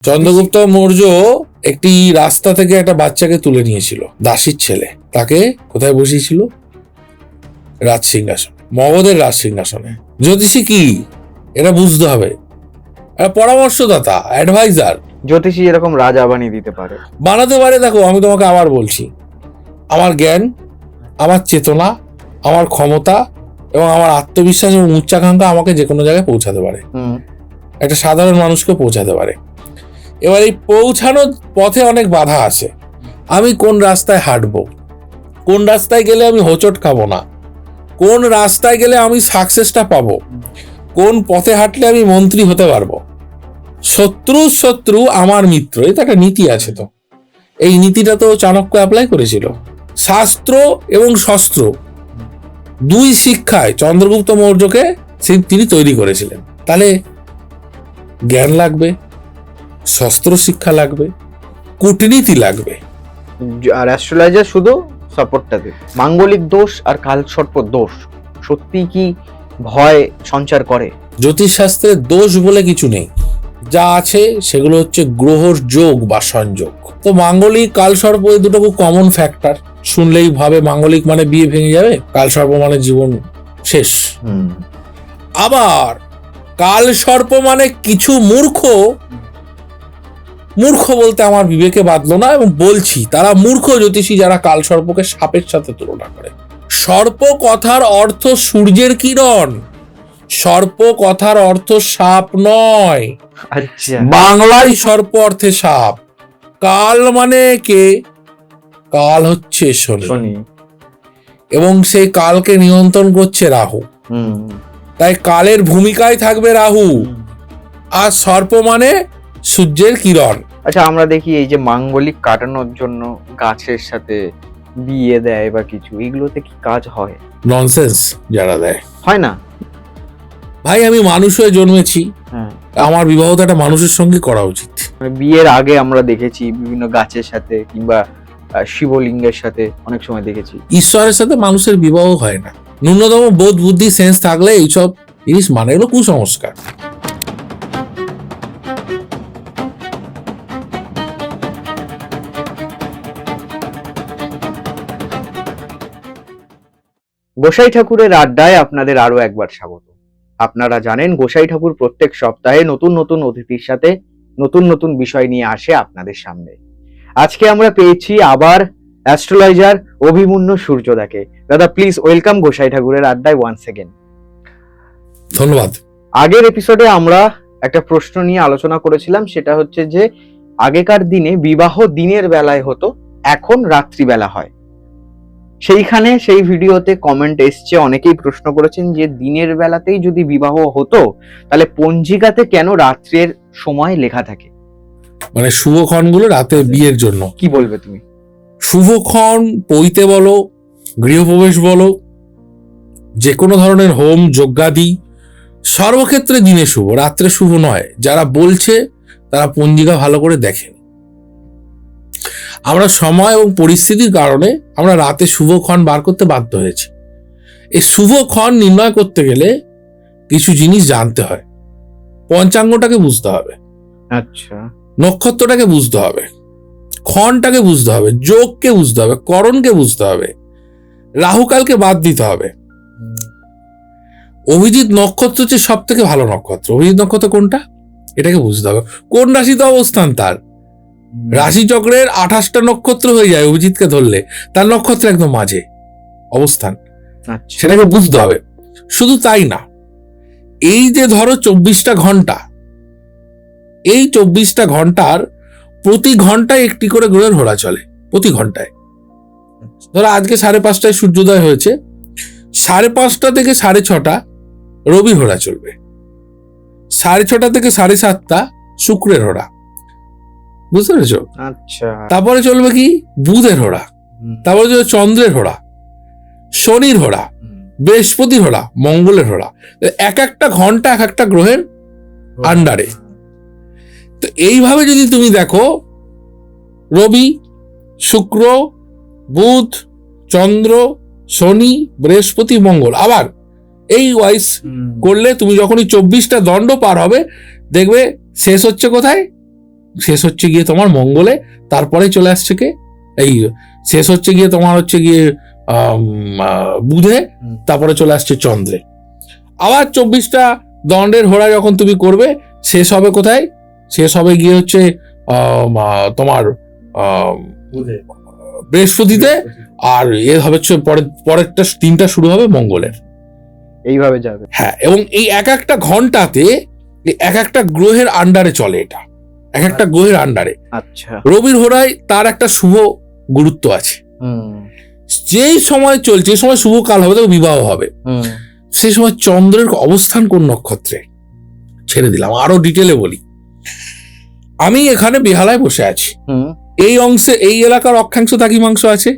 চন্দ্রগুপ্ত মৌর্য একটি রাস্তা থেকে একটা বাচ্চাকে তুলে নিয়েছিল, দাসীর ছেলে। তাকে কোথায় বসিয়েছিল? রাজ সিংহাসনে, মগধের রাজ সিংহাসনে। জ্যোতিষী কি এটা বুঝতে হবে, পরামর্শদাতা, অ্যাডভাইজার। জ্যোতিষী এরকম রাজা বানিয়ে দিতে পারে, বানাতে পারে। দেখো, আমি তোমাকে আবার বলছি, আমার জ্ঞান, আমার চেতনা, আমার ক্ষমতা এবং আমার আত্মবিশ্বাস এবং উচ্চাকাঙ্ক্ষা আমাকে যে কোনো জায়গায় পৌঁছাতে পারে, একটা সাধারণ মানুষকে পৌঁছাতে পারে। এবার এই পৌঁছানোর পথে অনেক বাধা আছে। আমি কোন রাস্তায় হাঁটবো, কোন রাস্তায় গেলে আমি হোঁচট খাবো না, কোন রাস্তায় গেলে আমি সাকসেসটা পাবো, কোন পথে হাঁটলে আমি মন্ত্রী হতে পারবো। শত্রু আমার মিত্র, এটা একটা নীতি আছে। তো এই নীতিটা তো চাণক্য অ্যাপ্লাই করেছিল। শাস্ত্র এবং শস্ত্র দুই শিক্ষায় চন্দ্রগুপ্ত মৌর্যকে তিনি তৈরি করেছিলেন। তাহলে জ্ঞান লাগবে, শস্ত্র শিক্ষা লাগবে, কূটনীতি লাগবে। আর অ্যাস্ট্রোলজার শুধু সাপোর্টটা দেয়। মাঙ্গলিক দোষ আর কালসর্প দোষ সত্যি কি ভয় সঞ্চার করে? জ্যোতিষ শাস্ত্রে দোষ বলে কিছু নেই, যা আছে সেগুলো হচ্ছে গ্রহর যোগ বা সংযোগ। তো মাঙ্গলিক, কালসর্প এই দুটো খুব কমন ফ্যাক্টর। শুনলেই ভাবে মাঙ্গলিক মানে বিয়ে ভেঙে যাবে, কালসর্প মানে জীবন শেষ। আবার কালসর্প মানে কিছু মূর্খ বলতে আমার বিবেকে বাঁধলো না, এবং বলছি তারা মূর্খ জ্যোতিষী যারা কালসর্পকে সাপের সাথে তুলনা করে। সর্প কথার অর্থ সূর্যের কিরণ, সর্প কথার অর্থ সাপ নয়। আচ্ছা, বাংলায় সর্প অর্থে সাপ। কাল মানে কে? কাল হচ্ছে শনি, এবং সেই কালকে নিয়ন্ত্রণ করছে রাহু। তাই কালের ভূমিকায় থাকবে রাহু। আর সর্প মানে সূর্যের কিরণ। আচ্ছা, আমরা দেখি এই যে মাঙ্গলিক কাটানোর জন্য গাছের সাথে বিয়ে দেয় বা কিছু, এগুলোতে কি কাজ হয়? ননসেন্স যারা দেয়, হয় না ভাই। আমি মানুষ হয়ে জন্মেছি, আমার বিবাহ তো একটা মানুষের সঙ্গে করা উচিত। মানে বিয়ের আগে আমরা দেখেছি বিভিন্ন গাছের সাথে কিংবা শিবলিঙ্গের সাথে অনেক সময় দেখেছি। ঈশ্বরের সাথে মানুষের বিবাহ হয় না। ন্যূনতম বোধ বুদ্ধি সেন্স থাকলে এইসব জিনিস মানে হলো কুসংস্কার। গোসাই ঠাকুরের আড্ডায় আপনাদের আরো একবার স্বাগত। আপনারা জানেন গোসাই ঠাকুর প্রত্যেক সপ্তাহে নতুন নতুন অতিথির সাথে নতুন নতুন বিষয় নিয়ে আসে আপনাদের সামনে। আজকে আমরা পেয়েছি আবার অ্যাস্ট্রোলজার অভিমন্যু সূর্যদাকে। দাদা, প্লিজ ওয়েলকাম গোসাই ঠাকুরের আড্ডায় ওয়ান্স এগেন। ধন্যবাদ। আগের এপিসোডে আমরা একটা প্রশ্ন নিয়ে আলোচনা করেছিলাম, সেটা হচ্ছে যে আগেকার দিনে বিবাহ দিনের বেলায় হতো, এখন রাত্রিবেলা হয়। সেইখানে সেই ভিডিওতে কমেন্ট এসছে, অনেকেই প্রশ্ন করেছেন যে দিনের বেলাতেই যদি বিবাহ হতো তাহলে পঞ্জিকাতে কেন রাত্রের সময় লেখা থাকে? মানে শুভক্ষণগুলো রাতে বিয়ের জন্য। কি বলবে তুমি? শুভক্ষণ পৈতে বলো, গৃহপ্রবেশ বলো, যে কোনো ধরনের হোম যজ্ঞাদি সর্বক্ষেত্রে দিনে শুভ, রাত্রে শুভ নয়। যারা বলছে তারা পঞ্জিকা ভালো করে দেখেন। আমরা সময় এবং পরিস্থিতির কারণে আমরা রাতে শুভক্ষণ বার করতে বাধ্য হয়েছি। এই শুভক্ষণ নির্ণয় করতে গেলে কিছু জিনিস জানতে হয়। পঞ্চাঙ্গটাকে বুঝতে হবে, আচ্ছা, নক্ষত্রটাকে বুঝতে হবে, ক্ষণটাকে বুঝতে হবে, যোগকে বুঝতে হবে, করণকে বুঝতে হবে, রাহুকালকে বাদ দিতে হবে। অভিজিৎ নক্ষত্র হচ্ছে সব থেকে ভালো নক্ষত্র। অভিজিৎ নক্ষত্র কোনটা এটাকে বুঝতে হবে। কোন রাশিতে অবস্থান তার, রাশিচক্রের 28টা নক্ষত্র হয়ে যায় অভিজিৎকে ধরলে, তার নক্ষত্র একদম মাঝে অবস্থান, সেটাকে বুঝতে হবে। শুধু তাই না, এই যে ধরো 24টা ঘন্টা, এই 24টা ঘন্টার প্রতি ঘন্টায় একটি করে গ্রহের ঘোরা চলে। প্রতি ঘন্টায় ধরো আজকে 5:30টায় সূর্যোদয় হয়েছে, 5:30 থেকে 6:30 রবি ঘোরা চলবে, 6:30 থেকে 7:30 শুক্রের ঘোরা। বুঝতে পেরেছ? আচ্ছা, তারপরে চলবে কি বুধের ঘোরা, তারপরে চলবে চন্দ্রের ঘোরা, শনির ঘোরা, বৃহস্পতির ঘোরা, মঙ্গলের ঘোরা। এক একটা ঘন্টা এক একটা গ্রহের আন্ডারে। তো এইভাবে যদি তুমি দেখো, রবি, শুক্র, বুধ, চন্দ্র, শনি, বৃহস্পতি, মঙ্গল, আবার এই ওয়াইজ করলে তুমি যখনই 24টা দণ্ড পার হবে দেখবে শেষ হচ্ছে কোথায়? শেষ হচ্ছে গিয়ে তোমার মঙ্গলে, তারপরে চলে আসছে কে এই শেষ হচ্ছে গিয়ে তোমার হচ্ছে গিয়ে বুধে, তারপরে চলে আসছে চন্দ্রে। আবার 24টা দণ্ডের ঘোড়া যখন তুমি করবে, শেষ হবে কোথায়? শেষ হবে গিয়ে হচ্ছে তোমার বৃহস্পতিতে, আর এ হবে পরেরটা 3টা শুরু হবে মঙ্গলের। এইভাবে যাবে। হ্যাঁ, এবং এই এক একটা ঘন্টাতে এক একটা গ্রহের আন্ডারে চলে, এটা এক একটা গ্রহের আন্ডারে। আচ্ছা, রবির ঘোড়ায় তার একটা শুভ গুরুত্ব আছে। যেই সময় চলছে, এই সময় শুভ কাল হবে, তবে বিবাহ হবে। সেই সময় চন্দ্রের অবস্থান কোন নক্ষত্রে, ছেড়ে দিলাম, আরো ডিটেলে বলি। আমি এখানে বেহালায় বসে আছি, এই অংশে এই এলাকার অক্ষাংশ দ্রাঘিমাংশ আছে।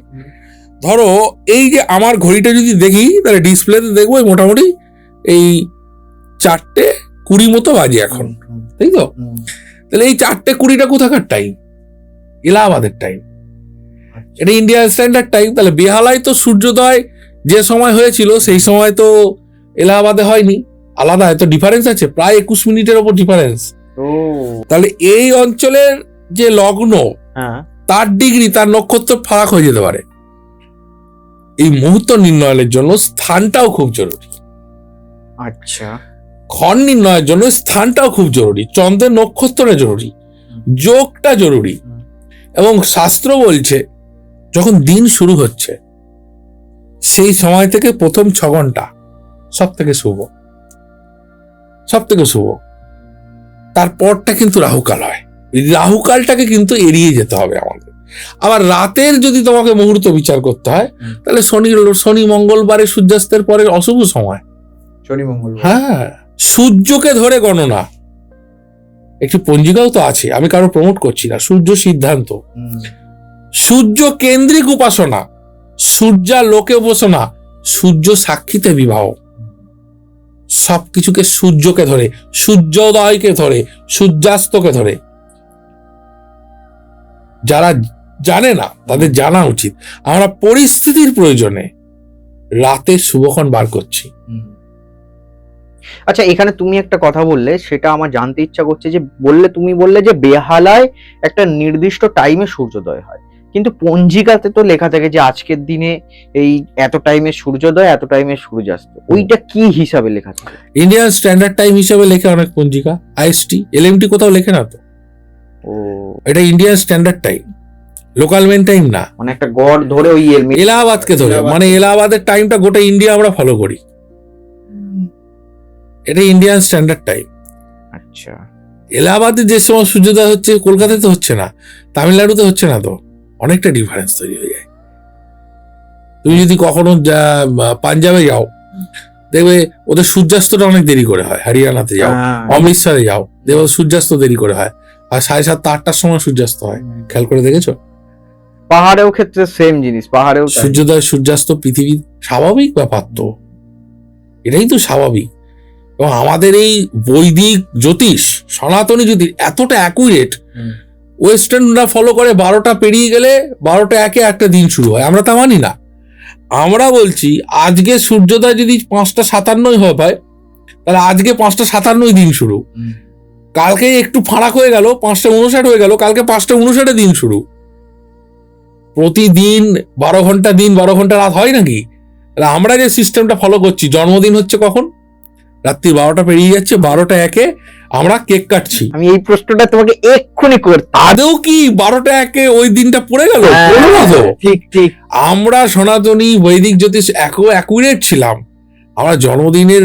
ধরো এই যে আমার ঘড়িটা যদি দেখি, তাহলে ডিসপ্লেতে দেখবো মোটামুটি এই 4:20 মতো বাজে এখন, তাই তো? তাহলে এই 4:20টা কোথাকার টাইম? এলাহাবাদের টাইম, এটা ইন্ডিয়ান স্ট্যান্ডার্ড টাইম। তাহলে বেহালায় তো সূর্যোদয় যে সময় হয়েছিল সেই সময় তো এলাহাবাদে হয়নি, আলাদা, এত ডিফারেন্স আছে, প্রায় 21 মিনিটের ওপর ডিফারেন্স। তাহলে এই অঞ্চলের যে লগ্ন, তার ডিগ্রি, তার নক্ষত্র ফারাক হয়ে যেতে পারে। এই মুহূর্ত নির্ণয়ের জন্য স্থানটাও খুব জরুরি। আচ্ছা, ক্ষণ নির্ণয়ের জন্য স্থানটাও খুব জরুরি, চন্দ্রের নক্ষত্রটা জরুরি, যোগটা জরুরি। এবং শাস্ত্র বলছে যখন দিন শুরু হচ্ছে সেই সময় থেকে প্রথম 6 ঘন্টা সব থেকে শুভ, সব থেকে শুভ। তারপরটা কিন্তু রাহুকাল হয়, রাহুকালটাকে কিন্তু এড়িয়ে যেতে হবে আমাদের। আবার রাতের যদি তোমাকে মুহূর্ত বিচার করতে হয়, তাহলে শনি মঙ্গলবারে সূর্যাস্তের পরে অশুভ সময়, শনি মঙ্গল। হ্যাঁ, সূর্যকে ধরে গণনা, একটি পঞ্জিকাও তো আছে, আমি কারো প্রমোট করছি না। সূর্য সিদ্ধান্ত, সূর্য কেন্দ্রিক উপাসনা, সূর্যা লোকে উপাসনা, সূর্য সাক্ষীতে বিবাহ। সবকিছুকে সূর্যকে ধরে, সূর্যোদয়কে ধরে, সূর্যাস্তকে ধরে। যারা জানে না তাদের জানা উচিত। আমরা পরিস্থিতির প্রয়োজনে রাতের শুভক্ষণ বার করছি। আচ্ছা, এখানে তুমি একটা কথা বললে, সেটা আমার জানতে ইচ্ছা করছে। যে তুমি বললে যে বেহালায় একটা নির্দিষ্ট টাইমে সূর্যোদয় হয়, কিন্তু পঞ্জিকাতে তো লেখা থাকে যে আজকের দিনে এই এত টাইমে সূর্যোদয়, এত টাইমে সূর্যাস্ত। ওইটা কি হিসাবে লেখা থাকে? ইন্ডিয়ান স্ট্যান্ডার্ড টাইম হিসাবে লেখে অনেক পঞ্জিকা, আইএসটি, এলএমটি কোথাও লেখে না তো। ও, এটা Indian standard time, local mean time না। মানে একটা গড় ধরে ওই এলাহাবাদকে ধরে, মানে এলাহাবাদের টাইমটা গোটা ইন্ডিয়া আমরা ফলো করি, এটা ইন্ডিয়ান স্ট্যান্ডার্ড টাইম। আচ্ছা, এলাহাবাদে যে সময় সূর্যোদয় হচ্ছে কলকাতায় তো হচ্ছে না, তামিলনাড়ুতে হচ্ছে না, তো অনেকটা ডিফারেন্স তৈরি হয়ে যায়। তুমি যদি কখনো পাঞ্জাবে যাও, দেখবে ওদের সূর্যাস্তটা অনেক দেরি করে হয়। হরিয়ানাতে যাও, অমৃতসরে যাও, দেখবে সূর্যাস্ত দেরি করে হয়, আর 7:30 8টার সময় সূর্যাস্ত হয়। খেয়াল করে দেখেছো? পাহাড়েও ক্ষেত্রে সেম জিনিস, পাহাড়েও সূর্যোদয় সূর্যাস্ত পৃথিবীর স্বাভাবিক ব্যাপার, তো এটাই তো স্বাভাবিক। এবং আমাদের এই বৈদিক জ্যোতিষ, সনাতনী জ্যোতিষ এতটা অ্যাকুরেট, ওয়েস্টার্নরা ফলো করে 12টা পেরিয়ে গেলে 12টা একে একটা দিন শুরু হয়, আমরা তা মানি না। আমরা বলছি আজকে সূর্যোদয় যদি 5:57 হয়, তাহলে আজকে 5:57 দিন শুরু, কালকে একটু ফারাক হয়ে গেল 5:59 হয়ে গেল, কালকে 5:59 দিন শুরু। প্রতিদিন 12 ঘন্টা দিন 12 ঘন্টা রাত হয় নাকি? আমরা যে সিস্টেমটা ফলো করছি, জন্মদিন হচ্ছে কখন? রাত্রি 12টা পেরিয়ে যাচ্ছে, 12টা একে আমরা কেক কাটছি। আমি এই প্রশ্নটা তোমাকে এক্ষুনি করতে, আদৌ কি 12টা একে ওই দিনটা পড়ে গেল? ঠিক ঠিক। আমরা সনাতনী বৈদিক জ্যোতিষ অ্যাকুরেট ছিলাম, আমরা জন্মদিনের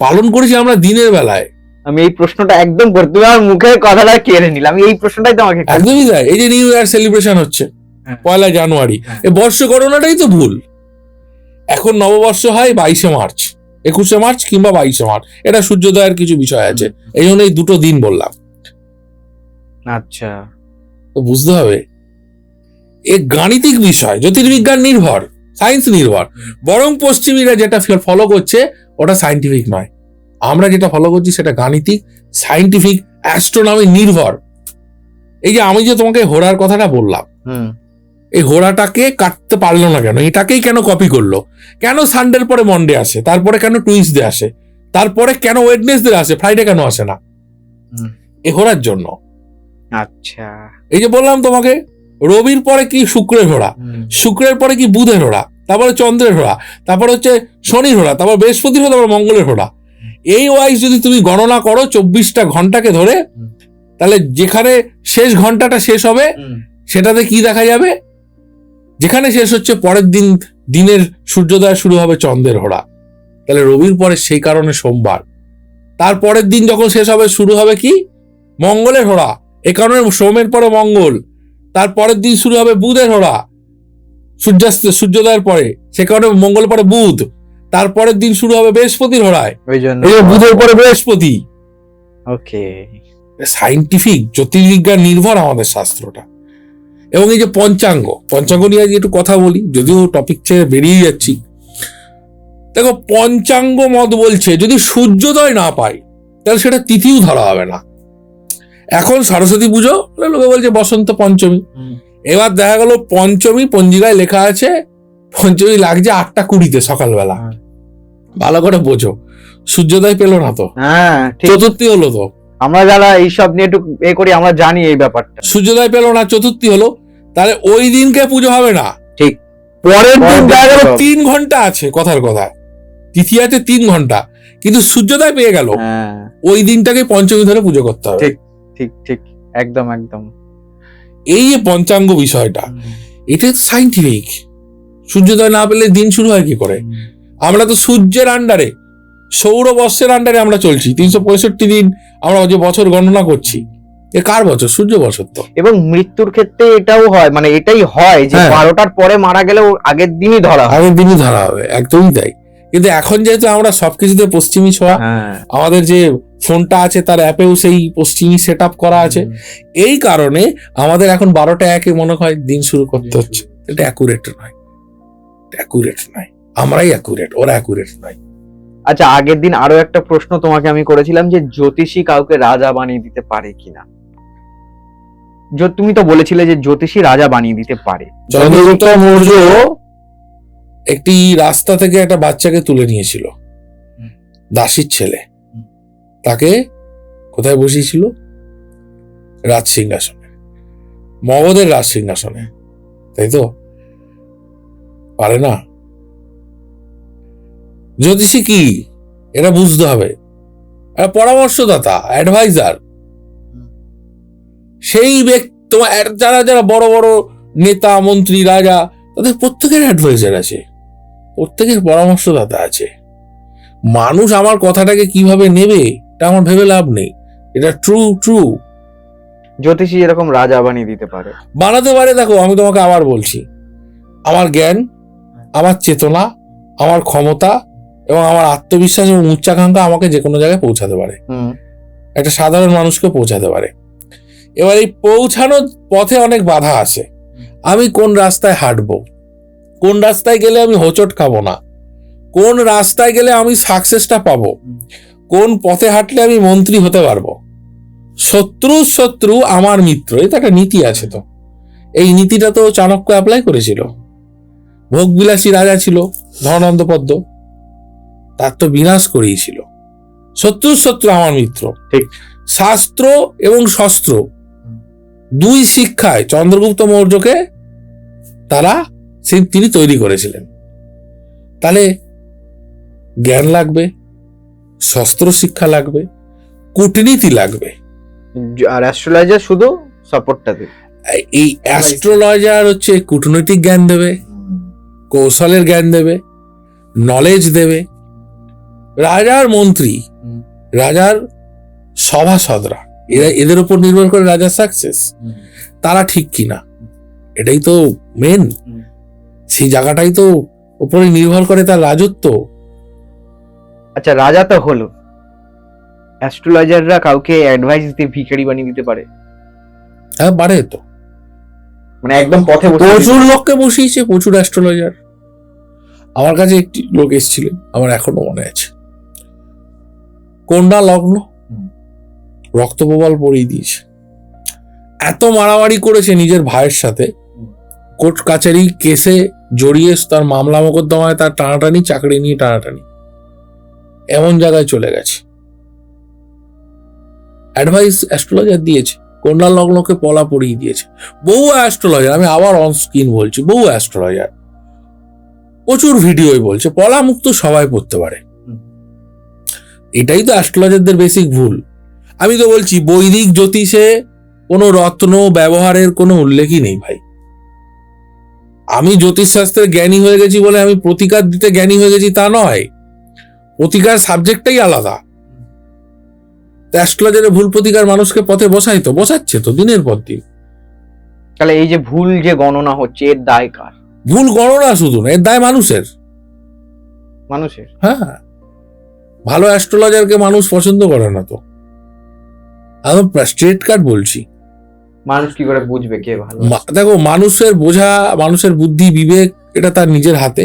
পালন করেছি আমরা দিনের বেলায়। আমি এই প্রশ্নটা একদম করতে, আমার মুখের কথাটা কেড়ে নিলাম। আমি এই প্রশ্নটাই তোমাকে একদমই তাই। এই যে নিউ ইয়ার সেলিব্রেশন হচ্ছে 1 জানুয়ারি, এই বর্ষ গণনাটাই তো ভুল। এখন নববর্ষ হয় 22 মার্চ, 21 মার্চ কিংবা 22 মার্চ, এটা সূর্যোদয়ের কিছু বিষয় আছে, এই জন্য এই দুটো দিন বললাম। আচ্ছা, তো বুঝতে হবে এ গাণিতিক বিষয়, জ্যোতির্বিজ্ঞান নির্ভর, সায়েন্স নির্ভর। বরং পশ্চিমীরা যেটা ফলো করছে ওটা সায়েন্টিফিক নয়, আমরা যেটা ফলো করছি সেটা গাণিতিক, সায়েন্টিফিক, অ্যাস্ট্রোনমি নির্ভর। এই যে আমি যে তোমাকে ঘোড়ার কথাটা বললাম, এই ঘোড়াটাকে কাটতে পারলো না কেন? এটাকেই কেন কপি করলো? কেন সানডের পরে মন্ডে আসে, তারপরে কেন টুইসডে আসে, তারপরে কেন ওয়েডনেসডে আসে, ফ্রাইডে কেন আসে না? এ ঘোড়ার জন্য। আচ্ছা, এই যে বললাম তোমাকে, রবির পরে কি শুক্রের ঘোড়া, শুক্রের পরে কি বুধের ঘোড়া, তারপরে চন্দ্রের ঘোড়া, তারপর হচ্ছে শনির ঘোড়া, তারপর বৃহস্পতির ঘোড়া, তারপর মঙ্গলের ঘোড়া। এই ওয়াইজ যদি তুমি গণনা করো 24টা ঘন্টাকে ধরে, তাহলে যেখানে শেষ ঘন্টাটা শেষ হবে সেটাতে কি দেখা যাবে, যেখানে শেষ হচ্ছে পরের দিনের সূর্যোদয় শুরু হবে চন্দ্রের ঘোড়া। তাহলে রবির পরে সেই কারণে সোমবার, তারপরের দিন যখন শেষ হবে শুরু হবে কি মঙ্গলের ঘোড়া, এ কারণে সোমের পরে মঙ্গল, তারপরের দিন শুরু হবে বুধের ঘোড়া সূর্যোদয়ের পরে, সে কারণে মঙ্গল পরে বুধ, তারপরের দিন শুরু হবে বৃহস্পতির ঘোড়ায়, ওই জন্য বুধের পরে বৃহস্পতি। ওকে, সাইন্টিফিক জ্যোতির্বিজ্ঞান নির্ভর আমাদের শাস্ত্রটা। এবং এই যে পঞ্চাঙ্গ নিয়ে আজকে একটু কথা বলি, যদিও টপিক ছেড়ে বেরিয়ে যাচ্ছি। দেখো, পঞ্চাঙ্গ মত বলছে যদি সূর্যোদয় না পায় তাহলে সেটা তিথিও ধরা হবে না। এখন সরস্বতী পুজো, লোকে বলছে বসন্ত পঞ্চমী। এবার দেখা গেল পঞ্চমী পঞ্জিকায় লেখা আছে, পঞ্চমী লাগছে 8:20 সকালবেলা। ভালো করে বোঝো, সূর্যোদয় পেল না তো, চতুর্থী হলো তো। আমরা যারা এইসব নিয়ে একটু করি আমরা জানি এই ব্যাপারটা। সূর্যোদয় পেল না, চতুর্থী হলো, তাহলে ওই দিনকে পুজো হবে না। ঠিক, পরের দিন দেখা গেল 3 ঘন্টা আছে, কথার কথা তিথি আছে 3 ঘন্টা, কিন্তু সূর্যোদয় পেয়ে গেল, ওই দিনটাকে পঞ্চমী ধরে পুজো করতে হবে। ঠিক ঠিক ঠিক, একদম একদম। এই যে পঞ্চাঙ্গ বিষয়টা, এটা তো সাইন্টিফিক। সূর্যোদয় না পেলে দিন শুরু হয় কি করে? আমরা তো সূর্যের আন্ডারে, সৌরবর্ষের আন্ডারে আমরা চলছি। 365 দিন আমরা যে বছর গণনা করছি, এ কার বছর? সূর্য বছর তো। এবং মৃত্যুর ক্ষেত্রে এটাও হয়, মানে এটাই হয় যে 12টার পরে মারা গেলেও আগের দিনই ধরা হবে, একদমই তাই। কিন্তু এখন যেহেতু আমরা সবকিছুতে পশ্চিমী ছোঁয়া, আমাদের যে ফোনটা আছে তার অ্যাপেও সেই পশ্চিমী সেট আপ করা আছে, এই কারণে আমাদের এখন 12টা 1-এ মনে হয় দিন শুরু করতে হচ্ছে। এটা অ্যাকুরেট নয়, আমরাই অ্যাকুরেট, ওরা অ্যাকুরেট নয়। আচ্ছা, আগের দিন আরো একটা প্রশ্ন তোমাকে আমি করেছিলাম যে জ্যোতিষী কাউকে রাজা বানিয়ে দিতে পারে কিনা। তুমি তো বলেছিলে যে জ্যোতিষী রাজা বানিয়ে দিতে পারে। চন্দ্রগুপ্ত মৌর্য একটি রাস্তা থেকে একটা বাচ্চাকে তুলে নিয়েছিল, দাসীর ছেলে, তাকে কোথায় বসিয়েছিল? রাজ সিংহাসনে, মগধের রাজ সিংহাসনে, তাই তো? পারে না। জ্যোতিষী কি এটা বুঝতে হবে, পরামর্শদাতা, অ্যাডভাইজার। সেই ব্যক্তি, তোমার যারা যারা বড় বড় নেতা, মন্ত্রী, রাজা, তাদের প্রত্যেকের অ্যাডভাইজার আছে, প্রত্যেকের পরামর্শদাতা আছে। মানুষ আমার কথাটাকে কিভাবে নেবে এটা আমার ভেবে লাভ নেই, এটা ট্রু। জ্যোতিষী এরকম রাজা বানিয়ে দিতে পারে, বানাতে পারে। দেখো, আমি তোমাকে আবার বলছি, আমার জ্ঞান, আমার চেতনা, আমার ক্ষমতা এবং আমার আত্মবিশ্বাস এবং উচ্চাকাঙ্ক্ষা আমাকে যে কোনো জায়গায় পৌঁছাতে পারে, একটা সাধারণ মানুষকে পৌঁছাতে পারে। এবার এই পৌঁছানোর পথে অনেক বাধা আছে। আমি কোন রাস্তায় হাঁটবো, কোন রাস্তায় গেলে আমি হোঁচট খাবো না, কোন রাস্তায় গেলে আমি সাকসেসটা পাবো, কোন পথে হাঁটলে আমি মন্ত্রী হতে পারবো। শত্রু আমার মিত্র, এটা একটা নীতি আছে। তো এই নীতিটা তো চাণক্য অ্যাপ্লাই করেছিল। ভোগবিলাসী রাজা ছিল ধনানন্দ পদ্ম, তার তো বিনাশ করিয়েছিল। শত্রু আমার মিত্র, ঠিক। শাস্ত্র এবং শস্ত্র দুই শিক্ষায় চন্দ্রগুপ্ত মৌর্যকে তিনি তৈরি করেছিলেন। তাহলে জ্ঞান লাগবে, শস্ত্র শিক্ষা লাগবে, কূটনীতি লাগবে, আর অ্যাস্ট্রোলজার শুধু সাপোর্টটা দেবে। এই অ্যাস্ট্রোলজার হচ্ছে কূটনৈতিক জ্ঞান দেবে, কৌশলের জ্ঞান দেবে, নলেজ দেবে। রাজার মন্ত্রী, রাজার সভাসদরা, এদের উপর নির্ভর করে রাজার সাকসেস। তারা ঠিক কিনা, এটাই তো মেন, সেই জায়গাটাই তো উপরে নির্ভর করে তার রাজত্ব। আচ্ছা, রাজা তো হলো, অ্যাস্ট্রোলজাররা কাউকে অ্যাডভাইস দিতে ভিখারি বানিয়ে দিতে পারে? হ্যাঁ, পারে তো। মানে একদম পথে প্রচুর লোককে বসিয়েছে, প্রচুর অ্যাস্ট্রোলজার। আমার কাছে একটি লোক এসেছিলেন, আমার এখনো মনে আছে, কন্যা লগ্ন, রক্তপ্রবাল পরিয়ে দিয়েছে, এত মারামারি করেছে নিজের ভাইয়ের সাথে, কোর্ট কাছারি কেসে জড়িয়ে তার মামলা মোকদ্দমায় তার টানাটানি, চাকরি নিয়ে টানাটানি, এমন জায়গায় চলে গেছে। অ্যাডভাইস অ্যাস্ট্রোলজার দিয়েছে, কন্যা লগ্নকে পলা পড়িয়ে দিয়েছে। বহু অ্যাস্ট্রোলজার, আমি আবার অন স্ক্রিন বলছি, বহু অ্যাস্ট্রোলজার প্রচুর ভিডিওই বলছে পলা মুক্ত সবাই পড়তে পারে। এটাই তো অ্যাস্ট্রোলজারদের বেসিক ভুল। আমি তো বলছি বৈদিক জ্যোতিষে কোনো রত্ন ব্যবহারের কোনো উল্লেখই নেই ভাই। আমি জ্যোতিষশাস্ত্রের জ্ঞানী হয়ে গেছি বলে আমি প্রতিকার দিতে জ্ঞানী হয়ে গেছি তা নয়, প্রতিকার সাবজেক্টটাই আলাদা। অ্যাস্ট্রোলজারে ভুল প্রতিকার মানুষকে পথে বসাচ্ছে তো দিনের পর দিন। তাহলে এই যে ভুল যে গণনা হচ্ছে এর দায় কার? ভুল গণনা শুধু না, এর দায় মানুষের। হ্যাঁ, ভালো অ্যাস্ট্রোলজারকে মানুষ পছন্দ করে না তো। আমি স্ট্রেট কাট বলছি। মানুষ কি করে বুঝবে কে ভালো? দেখো, মানুষের বোঝা, মানুষের বুদ্ধি বিবেক এটা তার নিজের হাতে।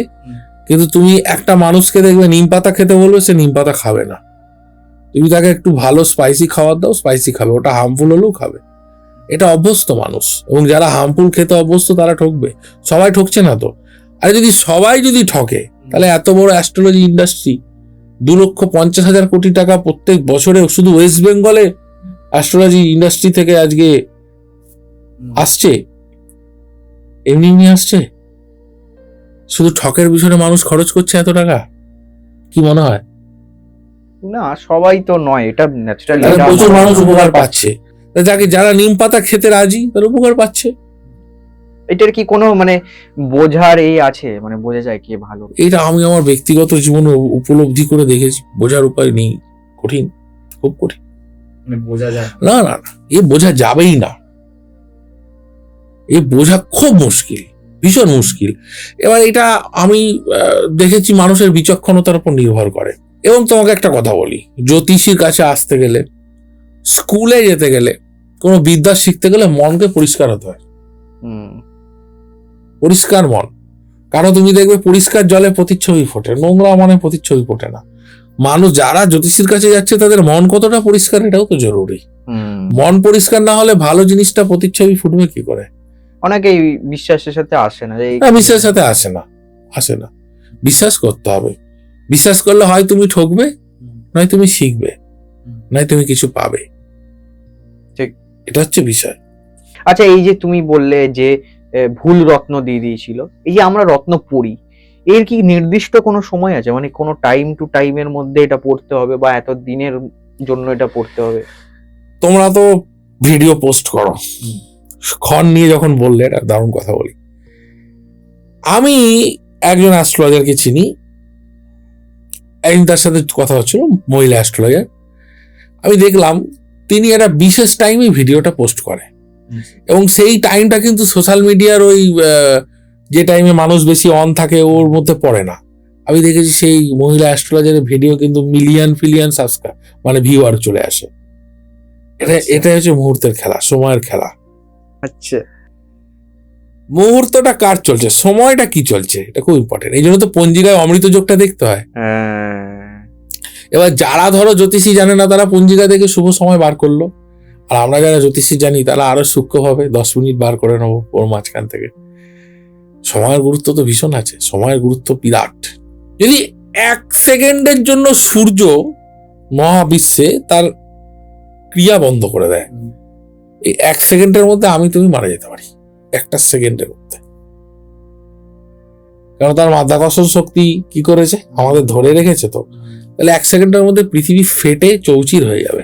কিন্তু তুমি একটা মানুষকে দেখবে নিম পাতা খেতে বলবে, সে নিম পাতা খাবে না। তুমি তাকে একটু ভালো স্পাইসি খাবার দাও, স্পাইসি খাবে, ওটা হার্মফুল হলেও খাবে। এটা অভ্যস্ত মানুষ, এবং যারা হার্মফুল খেতে অভ্যস্ত তারা ঠকবে। সবাই ঠকছে না তো। আর যদি সবাই ঠকে, তাহলে এত বড় অ্যাস্ট্রোলজি ইন্ডাস্ট্রি 2,50,000 কোটি টাকা প্রত্যেক বছরে শুধু ওয়েস্ট বেঙ্গলে অ্যাস্ট্রোলজি ইন্ডাস্ট্রি থেকে আজকে আসছে, এমনি আসছে। শুধু ঠকের পিছনে মানুষ খরচ করছে এত টাকা, কি মনে হয়? না, সবাই তো নয়, এটা ন্যাচারালি প্রচুর মানুষ উপকার পাচ্ছে। যারা নিম পাতা খেতে রাজি তারা উপকার পাচ্ছে। এটার কি কোনো মানে বোঝার এই আছে, মানে বোঝা যায় কে ভালো? এটা আমি আমার ব্যক্তিগত জীবনে উপলব্ধি করে দেখেছি, বোঝার উপায় নেই, কঠিন, খুব কঠিন। মানে বোঝা যায় না, এ বোঝা যাবেই না, এ বোঝা খুব মুশকিল, ভীষণ মুশকিল। এবার এটা আমি দেখেছি মানুষের বিচক্ষণতার উপর নির্ভর করে। এবং তোমাকে একটা কথা বলি, জ্যোতিষীর কাছে আসতে গেলে, স্কুলে যেতে গেলে, কোনো বিদ্যা শিখতে গেলে মনকে পরিষ্কার হতে হয়। পরিষ্কার মন। কারণ তুমি দেখবে পরিষ্কার জলে প্রতিচ্ছবি ফোটে, নোংরা মনে প্রতিচ্ছবি ফোটে না। মানুষ যারা জ্যোতিষীর কাছে যাচ্ছে তাদের মন কতটা পরিষ্কার এটাও তো জরুরি। মন পরিষ্কার না হলে ভালো জিনিসটা প্রতিচ্ছবি ফুটবে কি করে? অনেকেই বিশ্বাসের সাথে আসে না। বিশ্বাসের সাথে আসে না। বিশ্বাস করতে হবে। বিশ্বাস করলে হয় তুমি ঠকবে, নয় তুমি শিখবে, নয় তুমি কিছু পাবে। ঠিক, এটা হচ্ছে বিষয়। আচ্ছা, এই যে তুমি বললে যে ভুল রত্ন দিয়ে দিয়েছিল, এই যে আমরা রত্ন পড়ি, এর কি নির্দিষ্ট কোনো সময় আছে? মানে কোনো টাইম টু টাইমের মধ্যে এটা পড়তে হবে, বা এত দিনের জন্য এটা পড়তে হবে? তোমরা তো ভিডিও পোস্ট করো, ক্ষণ নিয়ে যখন বললে এটা দারুণ কথা বলি। আমি একজন অ্যাস্ট্রোলজারকে চিনি, একদিন তার সাথে কথা হচ্ছিল, মহিলা অ্যাস্ট্রোলজার। আমি দেখলাম তিনি একটা বিশেষ টাইমে ভিডিওটা পোস্ট করে, এবং সেই টাইমটা কিন্তু সোশ্যাল মিডিয়ার ওই যে টাইমে মানুষ বেশি অন থাকে ওর মধ্যে পড়ে না। আমি দেখেছি সেই মহিলা অ্যাস্ট্রোলজারের ভিডিও কিন্তু মিলিয়ন সাবস্ক্রাইব মানে ভিউয়ার চলে আসে। এটা হচ্ছে মুহূর্তের খেলা, সময়ের খেলা। আচ্ছা, মুহূর্তটা কার চলছে, সময়টা কি চলছে, এটা খুব ইম্পর্টেন্ট। এই জন্য তো পঞ্জিকায় অমৃত যোগটা দেখতে হয়। এবার যারা ধরো জ্যোতিষী জানে না তারা পঞ্জিকা দেখে শুভ সময় বার করলো, আর আমরা যারা জ্যোতিষী জানি তারা আরো সূক্ষ্মভাবে 10 মিনিট বার করে নেবো ওর মাঝখান থেকে। সময়ের গুরুত্ব তো ভীষণ আছে, সময়ের গুরুত্ব বিরাট। যদি 1 সেকেন্ডের জন্য সূর্য মহাবিশ্বে তার ক্রিয়া বন্ধ করে দেয়, এই 1 সেকেন্ডের মধ্যে আমি তুমি মারা যেতে পারি, 1টা সেকেন্ডের মধ্যে। কারণ তার মাধ্যাকর্ষণ শক্তি কি করেছে, আমাদের ধরে রেখেছে। তো তাহলে 1 সেকেন্ডের মধ্যে পৃথিবী ফেটে চৌচির হয়ে যাবে।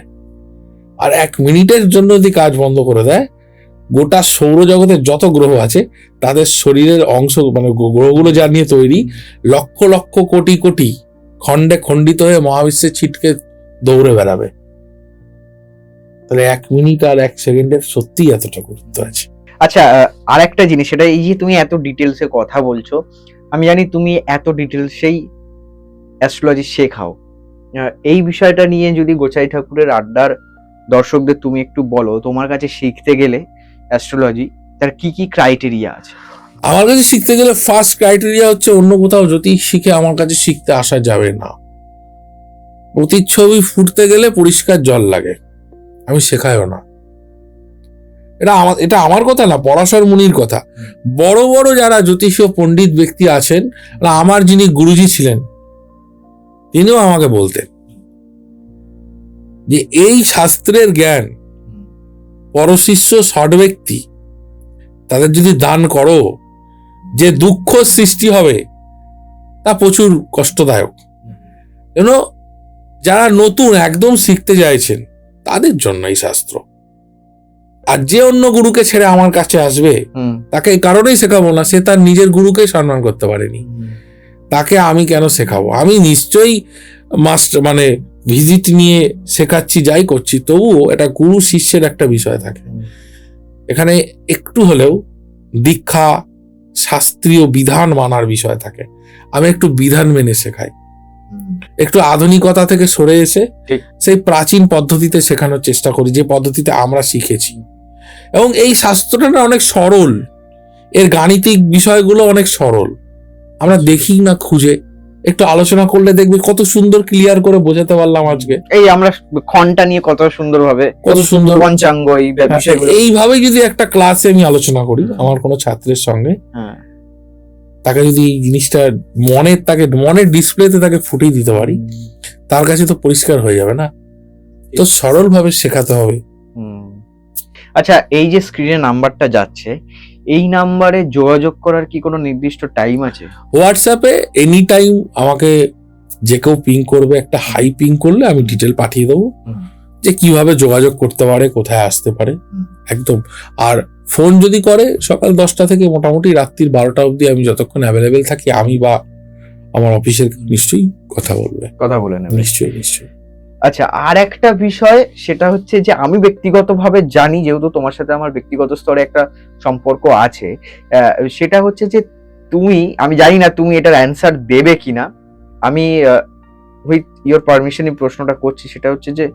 আর 1 মিনিটের জন্য যদি কাজ বন্ধ করে দেয়, গোটা সৌরজগতের যত গ্রহ আছে তাদের শরীরের অংশ, মানে গ্রহগুলো যা নিয়ে তৈরি, লক্ষ লক্ষ কোটি কোটি খণ্ডে খণ্ডিত হয়ে মহাবিশ্বে ছিটকে দৌড়ে বেড়াবে। তাহলে 1 মিনিট আর 1 সেকেন্ডের সত্যি এতটা গুরুত্ব আছে। আচ্ছা, আর একটা জিনিস, সেটা এই যে তুমি এত ডিটেলসে কথা বলছো, আমি জানি তুমি এত ডিটেলসেই অ্যাস্ট্রোলজি শেখাও। এই বিষয়টা নিয়ে যদি গোচাই ঠাকুরের আড্ডার দর্শকদের তুমি একটু বলো, তোমার কাছে শিখতে গেলে অ্যাস্ট্রোলজি তার কি কি ক্রাইটেরিয়া আছে? আমার কাছে শিখতে গেলে ফার্স্ট ক্রাইটেরিয়া হচ্ছে অন্য কোথাও জ্যোতিষ শিখে আমার কাছে শিখতে আসা যাবে না। প্রতিচ্ছবি ফুটতে গেলে পরিষ্কার জল লাগে, আমি শেখাইও না। এটা আমার কথা না, পরাশর মুনির কথা। বড় বড় যারা জ্যোতিষীয় পণ্ডিত ব্যক্তি আছেন, আমার যিনি গুরুজি ছিলেন তিনিও আমাকে বলতেন যে এই শাস্ত্রের জ্ঞান পরশিষ্য সৎ ব্যক্তি, তাদের যদি দান করো, যে দুঃখ সৃষ্টি হবে তা প্রচুর কষ্টদায়ক। কেন, যারা নতুন একদম শিখতে চাইছেন তাদের জন্য এই শাস্ত্র। আর যে অন্য গুরুকে ছেড়ে আমার কাছে আসবে, তাকে এই কারণেই শেখাবো না, সে তার নিজের গুরুকে সম্মান করতে পারেনি, তাকে আমি কেন শেখাবো? আমি নিশ্চয়ই মাস্টার মানে ভিজিট নিয়ে শেখাচ্ছি, যাই করছি, তবুও এটা গুরু শিষ্যের একটা বিষয় থাকে। এখানে একটু হলেও দীক্ষা, শাস্ত্রীয় বিধান মানার বিষয় থাকে। আমি একটু বিধান মেনে শেখাই, একটু আধুনিকতা থেকে সরে এসে সেই প্রাচীন পদ্ধতিতে শেখানোর চেষ্টা করি, যে পদ্ধতিতে আমরা শিখেছি। এবং এই শাস্ত্রটা অনেক সরল, এর গাণিতিক বিষয়গুলো অনেক সরল, আমরা দেখি না খুঁজে, একটু আলোচনা করলে দেখবে কত সুন্দর ক্লিয়ার করে বোঝাতে পারলাম আজকে। এই আমরা ঘন্টা নিয়ে কত সুন্দর পঞ্চাঙ্গ এইভাবে যদি একটা ক্লাসে আমি আলোচনা করি আমার কোনো ছাত্রের সঙ্গে, তাকে যদি এই জিনিসটা মনের ডিসপ্লেতে তাকে ফুটিয়ে দিতে পারি, তার কাছে তো পরিষ্কার হয়ে যাবে না। তো সরল ভাবে শেখাতে হবে। আচ্ছা, এই যে স্ক্রিনে নাম্বারটা যাচ্ছে, এই নাম্বারে যোগাযোগ করার কি কোনো নির্দিষ্ট টাইম আছে? হোয়াটসঅ্যাপে এনি টাইম আমাকে যে কেউ পিং করবে, একটা হাই পিং করলে আমি ডিটেল পাঠিয়ে দেবো যে কিভাবে যোগাযোগ করতে পারে, কোথায় আসতে পারে একদম। আর ফোন যদি করে সকাল 10টা থেকে মোটামুটি রাত্রির 12টা অবধি আমি যতক্ষণ অ্যাভেলেবেল থাকি, আমি বা আমার অফিসের নিশ্চয়ই কথা বলে নেবে। নিশ্চয়ই। আচ্ছা, আর একটা বিষয়, সেটা হচ্ছে যে আমি ব্যক্তিগতভাবে জানি, যেহেতু তোমার সাথে আমার ব্যক্তিগত স্তরে একটা সম্পর্ক আছে, সেটা হচ্ছে যে আমি জানি না তুমি এটার অ্যান্সার দেবে কিনা, আমি উইথ ইওর পারমিশনই প্রশ্নটা করছি। সেটা হচ্ছে যে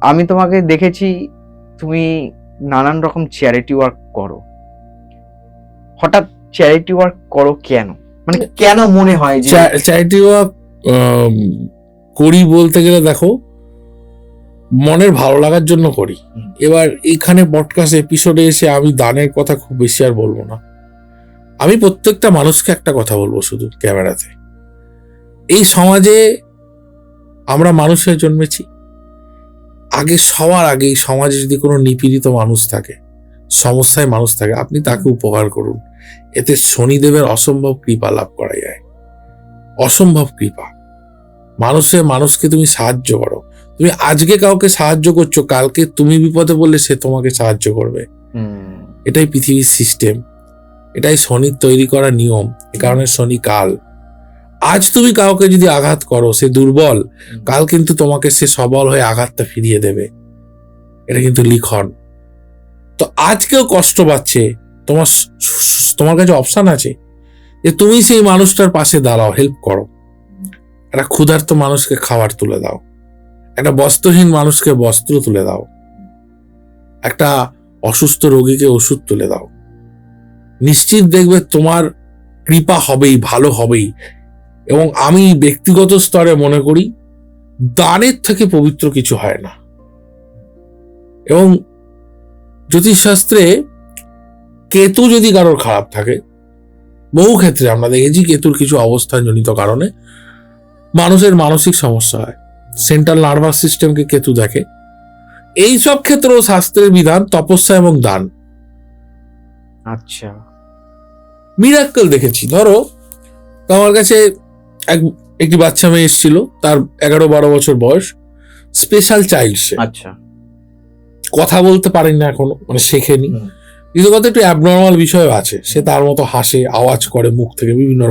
আমি তোমাকে দেখেছি তুমি নানান রকম চ্যারিটি ওয়ার্ক করো, হঠাৎ চ্যারিটি ওয়ার্ক করো কেন? মানে কেন মনে হয় যে চ্যারিটি ওয়ার্ক করি? বলতে গেলে দেখো, মনের ভালো লাগার জন্য করি। এবার এখানে পডকাস্ট এপিসোডে এসে আমি দানের কথা খুব বেশি আর বলবো না। আমি প্রত্যেকটা মানুষকে একটা কথা বলবো শুধু ক্যামেরাতে, এই সমাজে আমরা মানুষ হয়ে জন্মেছি। সবার আগে এই সমাজে যদি কোনো নিপীড়িত মানুষ থাকে, সমস্যায় মানুষ থাকে, আপনি তাকে উপকার করুন। এতে শনিদেবের অসম্ভব কৃপা লাভ করা যায়। অসম্ভব কৃপা। মানুষকে তুমি সাহায্য করো। তুমি আজকে কাউকে সাহায্য করছো, কালকে তুমি বিপদে বললে সে তোমাকে সাহায্য করবে। এটাই পৃথিবীর সিস্টেম, এটাই শনির তৈরি করা নিয়ম। এ কারণে শনি কাল। আজ তুমি কাউকে যদি আঘাত করো, সে দুর্বল, কাল কিন্তু তোমাকে সে সবল হয়ে আঘাতটা ফিরিয়ে দেবে। এটা কিন্তু লিখন। তো আজকেও কষ্ট পাচ্ছে, তোমার কাছে অপশন আছে যে তুমি সেই মানুষটার পাশে দাঁড়াও, হেল্প করো। একটা ক্ষুধার্ত মানুষকে খাবার তুলে দাও, একটা বস্ত্রহীন মানুষকে বস্ত্র তুলে দাও, একটা অসুস্থ রোগীকে ওষুধ তুলে দাও। নিশ্চিত দেখবে তোমার কৃপা হবেই, ভালো হবেই। এবং আমি ব্যক্তিগত স্তরে মনে করি দানের থেকে পবিত্র কিছু হয় না। এবং জ্যোতিষশাস্ত্রে কেতু যদি কারোর খারাপ থাকে, বহু ক্ষেত্রে আমরা দেখেছি কেতুর কিছু অবস্থানজনিত কারণে মানুষের মানসিক সমস্যা হয়। সেন্ট্রাল নার্ভাস সিস্টেমকে কেতু দেখে। এই সব ক্ষেত্রেও শাস্ত্রের বিধান তপস্যা এবং দান। আচ্ছা, মিরাক্কেল দেখেছি। ধরো আমার কাছে একটি বাচ্চা মেয়ে এসেছিল, তার 11-12 বছর বয়স, স্পেশাল চাইল্ড। সে আচ্ছা, কথা বলতে পারেন না এখনো, মানে শেখেনি, কিন্তু কত একটু অ্যাবনর্মাল বিষয় আছে। সে তার মতো হাসে, আওয়াজ করে মুখ থেকে, বিভিন্ন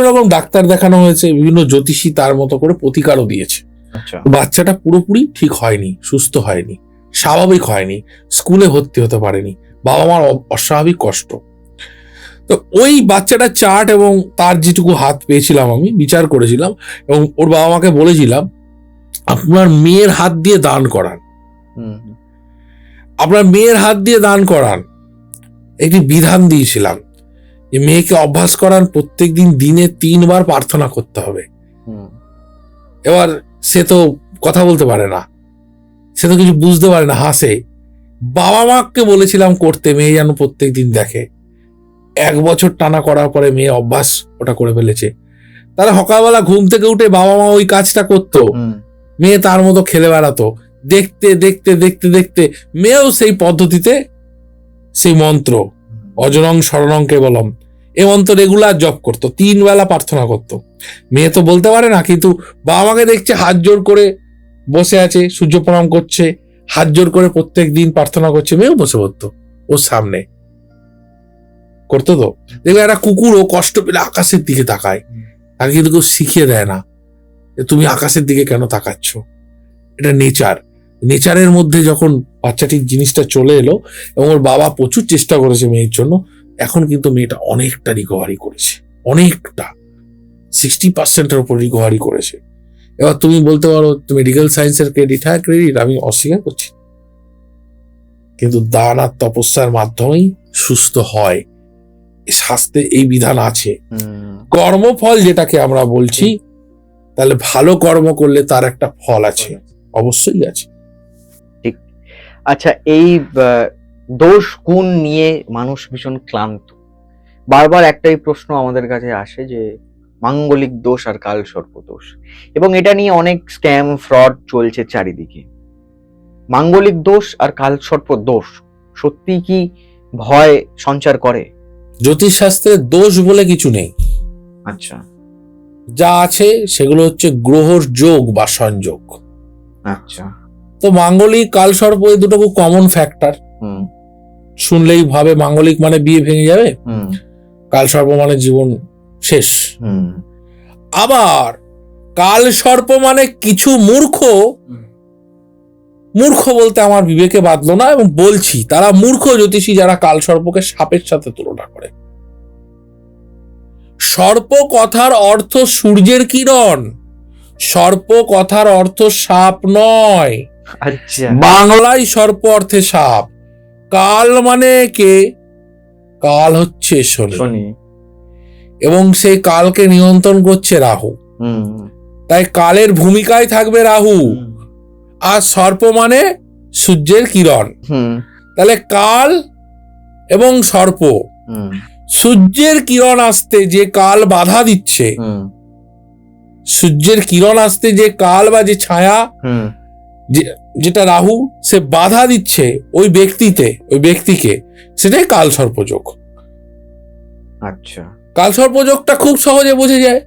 রকম ডাক্তার দেখানো হয়েছে, বিভিন্ন জ্যোতিষী তার মতো করে প্রতিকারও দিয়েছে। বাচ্চাটা পুরোপুরি ঠিক হয়নি, সুস্থ হয়নি, স্বাভাবিক হয়নি, স্কুলে ভর্তি হতে পারেনি, বাবা মার অস্বাভাবিক কষ্ট। তো ওই বাচ্চাটার চার্ট এবং তার যেটুকু হাত পেয়েছিলাম আমি বিচার করেছিলাম, এবং ওর বাবা মাকে বলেছিলাম আপনার মেয়ের হাত দিয়ে দান করান, একটি বিধান দিয়েছিলাম যে মেয়েকে অভ্যাস করান প্রত্যেকদিন দিনে 3 বার প্রার্থনা করতে হবে। এবার সে তো কথা বলতে পারে না, সে তো কিছু বুঝতে পারে না, হাসে। বাবা মাকে বলেছিলাম করতে, মেয়ে যেন প্রত্যেকদিন দেখে। 1 বছর টানা করার পরে মেয়ে অভ্যাস ওটা করে ফেলেছে। তারা সকালবেলা ঘুম থেকে উঠে বাবা মা ওই কাজটা করতো, মেয়ে তার মতো খেলে বেড়াতো, দেখতে দেখতে দেখতে দেখতে মেয়েও সেই পদ্ধতিতে সেই মন্ত্র অজরং শরণং কেবলম এই মন্ত্র রেগুলার জপ করতো, 3 বেলা প্রার্থনা করতো। মেয়ে তো বলতে পারে না, কিন্তু বাবা মাকে দেখছে হাত জোর করে বসে আছে, সূর্য প্রণাম করছে, হাত জোর করে প্রত্যেক দিন প্রার্থনা করছে, মেয়েও বসে পড়তো ওর সামনে করতো। তো দেখবে একটা কুকুরও কষ্ট পেলে আকাশের দিকে তাকায়, তাকে কিন্তু কেউ শিখিয়ে দেয় না যে তুমি আকাশের দিকে কেন তাকাচ্ছ। এটা নেচারের মধ্যে যখন বাচ্চাটির জিনিসটা চলে এলো এবং ওর বাবা প্রচুর চেষ্টা করেছে মেয়ের জন্য, এখন কিন্তু মেয়েটা অনেকটা রিকভারি করেছে, অনেকটা 60%-এর উপর রিকভারি করেছে। এবার তুমি বলতে পারো মেডিকেল সায়েন্সের ক্রেডিট, হ্যাঁ ক্রেডিট, আমি অস্বীকার করছি, কিন্তু দান আর তপস্যার মাধ্যমেই সুস্থ হয়। শাস্ত্রে এই বিধান আছে। কর্মফল যেটাকে আমরা বলছি, তাহলে ভালো কর্ম করলে তার একটা ফল আছে, অবশ্যই আছে। ঠিক। আচ্ছা, এই দোষ গুণ নিয়ে মানুষ ভীষণ ক্লান্ত। বারবার একটাই প্রশ্ন আমাদের কাছে আসে যে মাঙ্গলিক দোষ আর কালসর্প দোষ, এবং এটা নিয়ে অনেক স্ক্যাম ফ্রড চলছে চারিদিকে। মাঙ্গলিক দোষ আর কালসর্প দোষ সত্যি কি ভয় সঞ্চার করে? জ্যোতিষশাস্ত্রে দোষ বলে কিছু নেই। আচ্ছা। যা আছে সেগুলো হচ্ছে গ্রহর যোগ বা সংযোগ। আচ্ছা। তো মাঙ্গলিক কালসর্প এই দুটো খুব কমন ফ্যাক্টর। শুনলেই ভাবে মাঙ্গলিক মানে বিয়ে ভেঙে যাবে, কালসর্প মানে জীবন শেষ। আবার কালসর্প মানে কিছু মূর্খ বলতে আমার বিবেকে বাঁধলো না, এবং বলছি তারা মূর্খ জ্যোতিষী যারা কালসর্পকে সাপের সাথে তুলনা করে। সর্প কথার অর্থ সূর্যের কিরণ, সর্প কথার অর্থ সাপ নয়। আচ্ছা। বাংলায় সর্প অর্থে সাপ। কাল মানে কে? কাল হচ্ছে শনি, এবং সেই কালকে নিয়ন্ত্রণ করছে রাহু। তাই কালের ভূমিকায় থাকবে রাহু। আর সর্প মানে সূর্যের কিরণ। তাহলে কাল এবং সর্প, সূর্যের কিরণ আসতে যে কাল বাধা দিচ্ছে, সূর্যের কিরণ আসতে যে কাল বা যে ছায়া যেটা রাহু সে বাধা দিচ্ছে ওই ব্যক্তিকে, সেটাই কালসর্পযোগ। আচ্ছা। কালসর্পযোগটা খুব সহজে বোঝা যায়।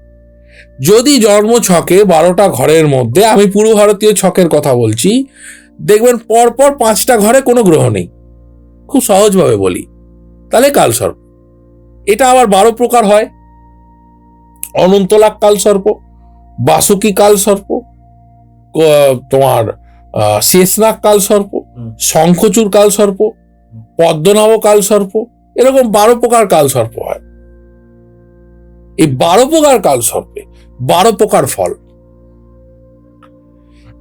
যদি জন্ম ছকে 12টা ঘরের মধ্যে, আমি পূর্ব ভারতীয় ছকের কথা বলছি, দেখবেন পরপর 5টা ঘরে কোনো গ্রহ নেই, খুব সহজভাবে বলি, তাহলে কালসর্প। এটা আবার 12 প্রকার হয়। অনন্তলাক কালসর্প, বাসুকি কালসর্প, তোমার শেষনাগ কালসর্প, শঙ্খচূড় কালসর্প, পদ্মনাভ কালসর্প, এরকম 12 প্রকার কালসর্প হয়। এই 12 প্রকার কালসর্পে 12 প্রকার ফল।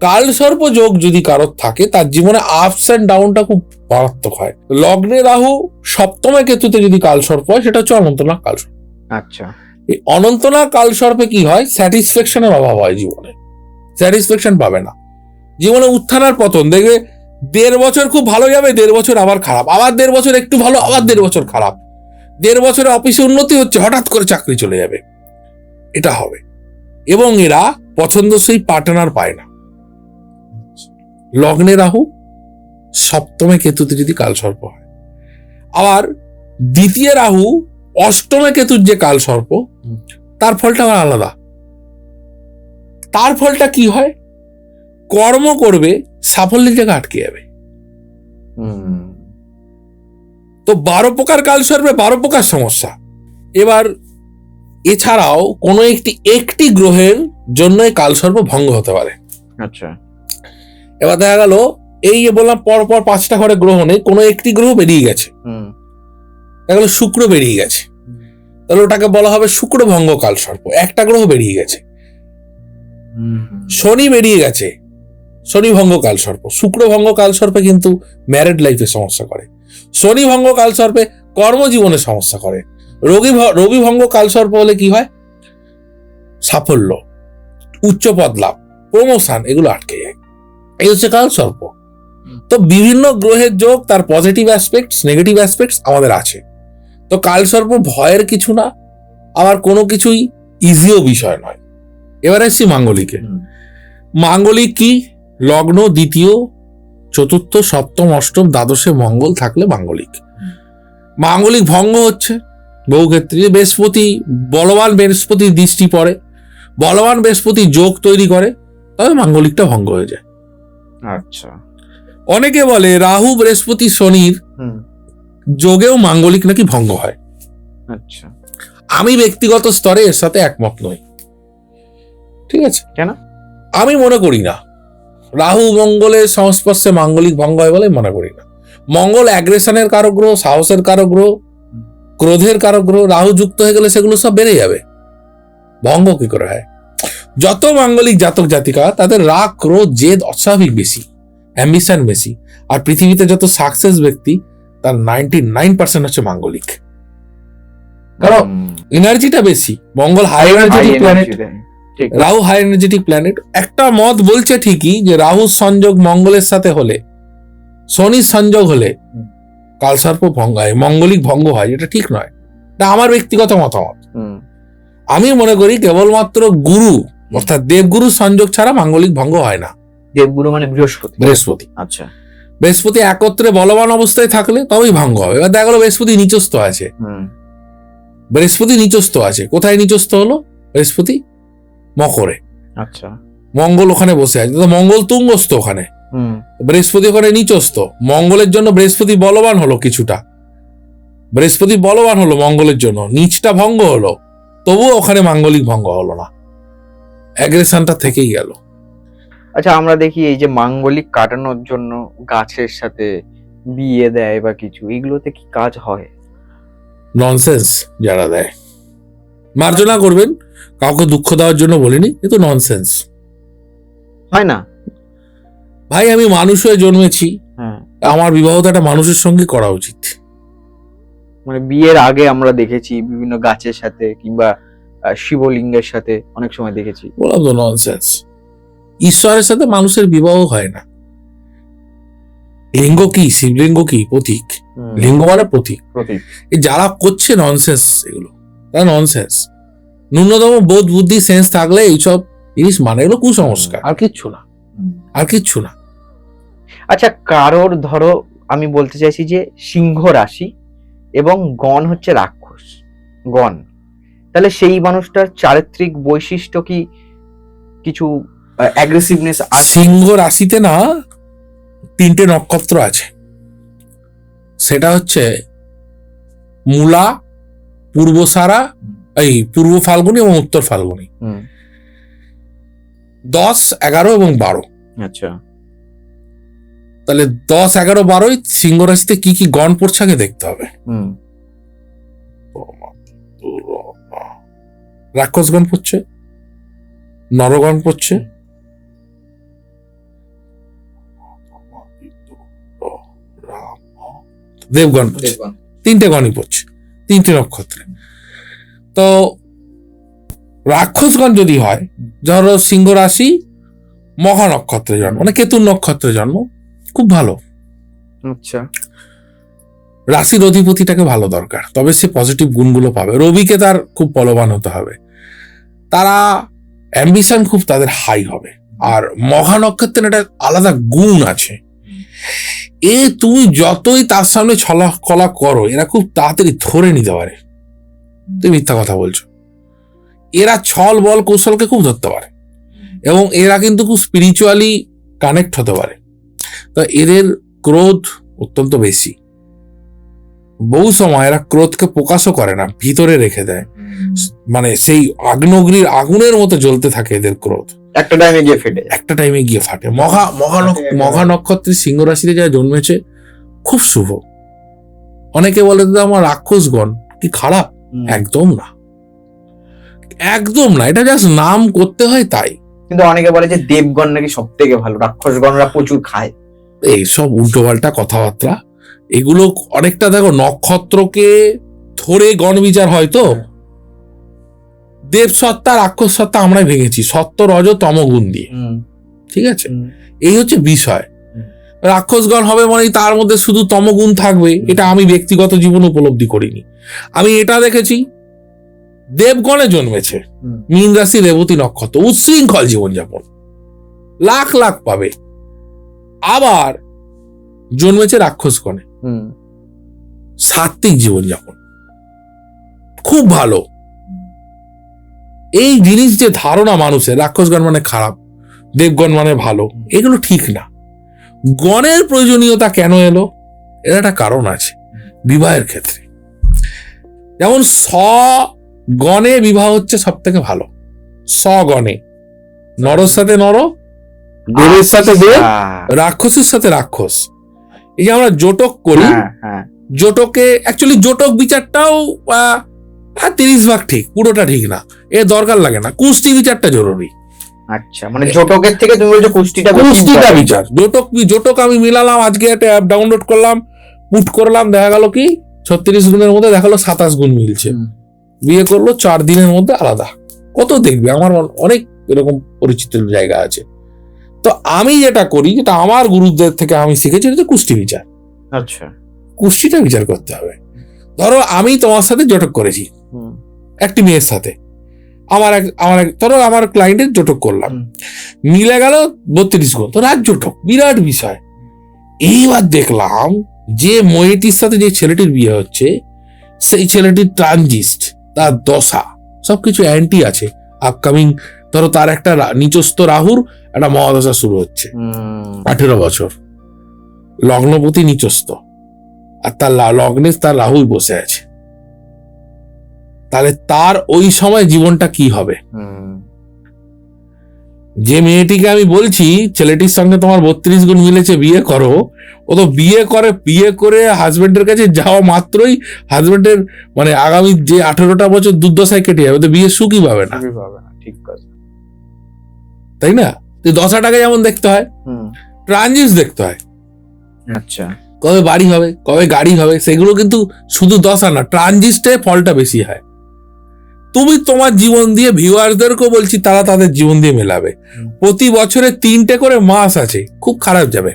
কালসর্প যোগ যদি কারোর থাকে, তার জীবনে আপস এন্ড ডাউনটা খুব মারাত্মক হয়। লগ্নে রাহু, সপ্তমে কেতুতে যদি কালসর্প হয়, সেটা হচ্ছে অনন্তনাগ কালসর্প। আচ্ছা। এই অনন্তনাগ কালসর্পে কি হয়? স্যাটিসফ্যাকশনের অভাব হয়, জীবনে স্যাটিসফ্যাকশন পাবে না। জীবনে উত্থান আর পতন, দেখবে 1.5 বছর খুব ভালো যাবে, 1.5 বছর আবার খারাপ, আবার 1.5 বছর একটু ভালো, আবার 1.5 বছর খারাপ। 1.5 বছরে অফিসে উন্নতি হচ্ছে, হঠাৎ করে চাকরি চলে যাবে, এটা হবে। এবং এরা পছন্দসই পার্টনার পায় না। লগ্নে রাহু, সপ্তমে কেতুতে যদি কালসর্প হয়। আবার দ্বিতীয় রাহু, অষ্টমে কেতুর যে কালসর্প, তার ফলটা আবার আলাদা। তার ফলটা কি হয়? কর্ম করবে, সাফল্যের জায়গায় আটকে যাবে। তো 12 প্রকার কালসর্পে 12 প্রকার সমস্যা। এবার এছাড়াও কোনো একটি গ্রহের জন্য কালসর্প ভঙ্গ হতে পারে। আচ্ছা। এবার দেখা গেল এই যে বললাম পরপর 5টা ঘরে গ্রহ নেই, কোনো একটি গ্রহ বেরিয়ে গেছে, দেখা গেল শুক্র বেরিয়ে গেছে, তাহলে ওটাকে বলা হবে শুক্র ভঙ্গ কালসর্প। একটা গ্রহ বেরিয়ে গেছে, শনি বেরিয়ে গেছে, শনি ভঙ্গ কালসর্প। শুক্র ভঙ্গ কালসর্পে কিন্তু ম্যারিড লাইফে সমস্যা করে, শনি ভঙ্গ কালসর্পে কর্মজীবনে সমস্যা করে। রবি ভঙ্গ কালসর্প হলে কি হয়? সাফল্য, উচ্চ পদ লাভ, প্রমোশন, এগুলো আটকে যায়। এই হচ্ছে কালসর্প। তো বিভিন্ন গ্রহের যোগ, তার পজিটিভ অ্যাসপেক্টস, নেগেটিভ অ্যাসপেক্টস আমাদের আছে। তো কালসর্প ভয়ের কিছু না, আবার কোনো কিছুই ইজিও বিষয় নয়। এবার আসছি মাঙ্গলিকে। মাঙ্গলিক কি? লগ্ন দ্বিতীয়, চতুর্থ, সপ্তম, অষ্টম, দ্বাদশে মঙ্গল থাকলে মাঙ্গলিক। মাঙ্গলিক ভঙ্গ হচ্ছে বহু ক্ষেত্রে। বৃহস্পতি, বলবান বৃহস্পতির দৃষ্টি পড়ে, বলবান বৃহস্পতি যোগ তৈরি করে, তবে মাঙ্গলিকটা ভঙ্গ হয়ে যায়। আচ্ছা, অনেকে বলে রাহু বৃহস্পতি শনির যোগেও মাঙ্গলিক নাকি ভঙ্গ হয়। আচ্ছা, আমি ব্যক্তিগত স্তরে এর সাথে একমত নই। ঠিক আছে, কেন? আমি মনে করি না রাহু মঙ্গলের সংস্পর্শে মাঙ্গলিক ভঙ্গ হয় বলে মনে করি না। মঙ্গল অ্যাগ্রেশনের কারক গ্রহ, সাহসের কারক গ্রহ, ক্রোধের কারক গ্রহ। রাহু যুক্ত হয়ে গেলে সেগুলো সব বেড়ে যাবে, ভঙ্গ কি করে হয়? যত মাঙ্গলিক জাতক জাতিকা তাদের রাগ, ক্রোধ, জেদ অস্বাভাবিক বেশি, অ্যাম্বিশন বেশি। আর পৃথিবীতে যত সাকসেস ব্যক্তি তার 99% হচ্ছে মাঙ্গলিক, কারণ এনার্জিটা বেশি। Mangal high energetic planet, Rahu high energetic planet. একটা মত বলছে ঠিকই যে রাহুর সংযোগ মঙ্গলের সাথে হলে, শনির সংযোগ হলে কালসর্প ভঙ্গ হয়, মঙ্গলিক ভঙ্গ হয়। এটা ঠিক নয়, এটা আমার ব্যক্তিগত মতামত। আমি মনে করি কেবলমাত্র গুরু অর্থাৎ দেবগুরুর সংযোগ ছাড়া মাঙ্গলিক ভঙ্গ হয় না। দেবগুরু মানে বৃহস্পতি? বৃহস্পতি। আচ্ছা, বৃহস্পতি একত্রে বলবান অবস্থায় থাকলে তবেই ভঙ্গ হবে। এবার দেখা গেলো বৃহস্পতি নিচস্থ আছে, বৃহস্পতি নিচস্থ আছে। কোথায় নিচস্থ হলো? বৃহস্পতি মকরে। আচ্ছা, মঙ্গল ওখানে বসে আছে, তো মঙ্গল তুঙ্গস্থ ওখানে, বৃহস্পতি ওখানে নিচস্থ। মঙ্গলের জন্য বৃহস্পতি বলবান হলো কিছুটা, বৃহস্পতি বলবান হলো মঙ্গলের জন্য, নিচটা ভঙ্গ হলো, তবুও ওখানে মাঙ্গলিক ভঙ্গ হলো না, অ্যাগ্রেশনটা থেকেই গেল। আচ্ছা, আমরা দেখি এই যে মাঙ্গলিক কাটানোর জন্য গাছের সাথে বিয়ে দেয় বা কিছু, এগুলোতে কি কাজ হয়? ননসেন্স যারা দেয়, মার্জনা করবেন, কাউকে দুঃখ দেওয়ার জন্য বলিনি, এ তো ননসেন্স। হয় না ভাই, আমি মানুষ হয়ে জন্মেছি, আমার বিবাহটা একটা মানুষের সঙ্গে করা উচিত। মানে বিয়ের আগে আমরা দেখেছি বিভিন্ন গাছের সাথে কিংবা শিবলিঙ্গের সাথে অনেক সময় দেখেছি। বললাম তো ননসেন্স। ঈশ্বরের সাথে মানুষের বিবাহ হয় না। লিঙ্গ কি? শিবলিঙ্গ কি? প্রতীক। লিঙ্গ মানে প্রতীক। এই যারা করছে ননসেন্স, এগুলো তারা ননসেন্স। ন্যূনতম বোধ বুদ্ধি সেন্স থাকলে এইসব জিনিস মানে, এগুলো কুসংস্কার, আর কিচ্ছু না, আর কিচ্ছু না। আচ্ছা, কারোর ধরো আমি বলতে চাইছি যে সিংহ রাশি এবং গণ হচ্ছে রাক্ষস গণ, তাহলে সেই মানুষটার চারিত্রিক বৈশিষ্ট্য কি কিছু অ্যাগ্রেসিভনেস? সিংহ রাশিতে না 3টে নক্ষত্র আছে, সেটা হচ্ছে মূলা, পূর্বসারা, এই পূর্ব ফাল্গুনী এবং উত্তর ফাল্গুনী, 10, 11 এবং 12। আচ্ছা, তাহলে 10, 11, 12 সিংহ রাশিতে কি কি গণ পড়ছে আগে দেখতে হবে। রাক্ষসগণ পড়ছে, নরগণ পড়ছে, দেবগণ পড়ছে, 3টে গণই পড়ছে, 3টে নক্ষত্রে। তো রাক্ষসগণ যদি হয়, ধরো সিংহ রাশি মহা নক্ষত্রে জন্ম, মানে কেতুর নক্ষত্রে জন্ম, খুব ভালো। আচ্ছা, রাশির অধিপতিটাকে ভালো দরকার, তবে সে পজিটিভ গুণগুলো পাবে। রবিকে তার খুব বলবান হতে হবে, তারা অ্যাম্বিশন খুব তাদের হাই হবে। আর মহা নক্ষত্রের একটা আলাদা গুণ আছে, তুমি যতই তার সামনে ছলা কলা করো, এরা খুব তাড়াতাড়ি ধরে নিতে পারে। তুমি মিথ্যা কথা বলছো। এরা ছল বল কৌশলকে খুব ধরতে পারে, এবং এরা কিন্তু খুব স্পিরিচুয়ালি কানেক্ট হতে পারে। তো এদের ক্রোধ অত্যন্ত বেশি। বহু সময় এরা ক্রোধকে প্রকাশও করে না, ভিতরে রেখে দেয়, মানে সেই আগ্নেয়গিরির আগুনের মতো জ্বলতে থাকে এদের ক্রোধ, একটা টাইমে গিয়ে ফাটে। মহা নক্ষত্রের সিংহ রাশিতে যা জন্মেছে খুব শুভ। অনেকে বলে দাদা আমার রাক্ষসগণ কি খারাপ? একদম না, একদম না, এটা জাস্ট নাম করতে হয় তাই। কিন্তু অনেকে বলে যে দেবগণ নাকি সব থেকে ভালো, রাক্ষসগণরা প্রচুর খায়। এইসব উল্টোপাল্টা কথাবার্তা, এগুলো অনেকটা দেখো নক্ষত্রকে ধরে গণ বিচার হয়। তো দেব সত্তা রাক্ষস সত্তা আমরাই ভেঙেছি সত্য রজ তম গুণ দিয়ে, ঠিক আছে? এই হচ্ছে বিষয়। রাক্ষসগণ হবে মানে তার মধ্যে শুধু তমগুণ থাকবে, এটা আমি ব্যক্তিগত জীবনে উপলব্ধি করিনি। আমি এটা দেখেছি দেবগণে জন্মেছে, মীন রাশি রেবতী নক্ষত্র, উচ্ছৃঙ্খল জীবনযাপন, লাখ লাখ পাবে, আবার জন্মেছে রাক্ষসগণে, সাত্ত্বিক জীবনযাপন, খুব ভালো। এই জিনিস যে ধারণা মানুষের, রাক্ষসগণ মানে খারাপ, দেবগণ মানে ভালো, এগুলো ঠিক না। গণের প্রয়োজনীয়তা কেন এলো, এর একটা কারণ আছে বিবাহের ক্ষেত্রে। যেমন গণে বিবাহ হচ্ছে সব থেকে ভালো, গণে, নরর সাথে নর, দেবের সাথে দেব, রাক্ষসের সাথে রাক্ষস। এই যে আমরা জোটক করি, জোটকে অ্যাকচুয়ালি জোটক বিচারটাও 30 ভাগ ঠিক, পুরোটা ঠিক না, এর দরকার লাগে না। কুষ্টি বিচারটা জরুরি। আচ্ছা, মানে জোটকের থেকে তুমি বলছো কুষ্টিটা বিচার। জোটক আমি মিলালাম, আজকে একটা অ্যাপ ডাউনলোড করলাম, পুট করলাম, দেখা গেল কি 36 গুণের মধ্যে দেখালো 27 গুণ মিলছে। বিয়ে করলো 4 দিনের মধ্যে আলাদা। কত দেখবে, আমার অনেক এরকম পরিচিত জায়গা আছে। তো আমি যেটা করি, যেটা আমার গুরুদের থেকে আমি শিখেছি, এটা কুষ্টি বিচার। আচ্ছা, কুষ্টিটা বিচার করতে হবে। ধরো আমি তোমার সাথে জটক করেছি, একটি মেয়ের সাথে, ধরো আমার ক্লায়েন্টের জটক করলাম, মিলে গেল 32 গুণ, তো রাত জটক, বিরাট বিষয়। এইবার দেখলাম যে মেয়েটির সাথে যে ছেলেটির বিয়ে হচ্ছে, সেই ছেলেটির ট্রানজিস্ট, তার দশা সবকিছু অ্যান্টি আছে। আপকামিং ধরো তার একটা নিচস্থ রাহুর একটা মহাদশা শুরু হচ্ছে, 18 বছর, লগ্নপতি নিচস্থ, আর তার লগ্নে তার রাহুই বসে আছে। তাহলে তার ওই সময় জীবনটা কি হবে? যে মেয়েটিকে আমি বলছি ছেলেটির সঙ্গে তোমার 32 গুণ মিলেছে, বিয়ে করো, ও তো বিয়ে করে হাজবেন্ডের কাছে যাওয়া মাত্রই হাজবেন্ডের মানে আগামী যে 18টা বছর দুর্দশায় কেটে যাবে, তো বিয়ে সুখই পাবে না। ঠিক কথা, তাই না? দশাটাকে যেমন দেখতে হয়, ট্রানজিট দেখতে হয়। আচ্ছা, কবে বাড়ি হবে, কবে গাড়ি হবে, সেগুলো কিন্তু শুধু দশা না, ট্রানজিস্টে ফলটা বেশি হয়। তুমি তোমার জীবন দিয়ে, ভিউয়ারদেরকেও বলছি, তারা তাদের জীবন দিয়ে মেলাবে। প্রতি বছরে 3টে করে মাস আছে, খুব খারাপ যাবে।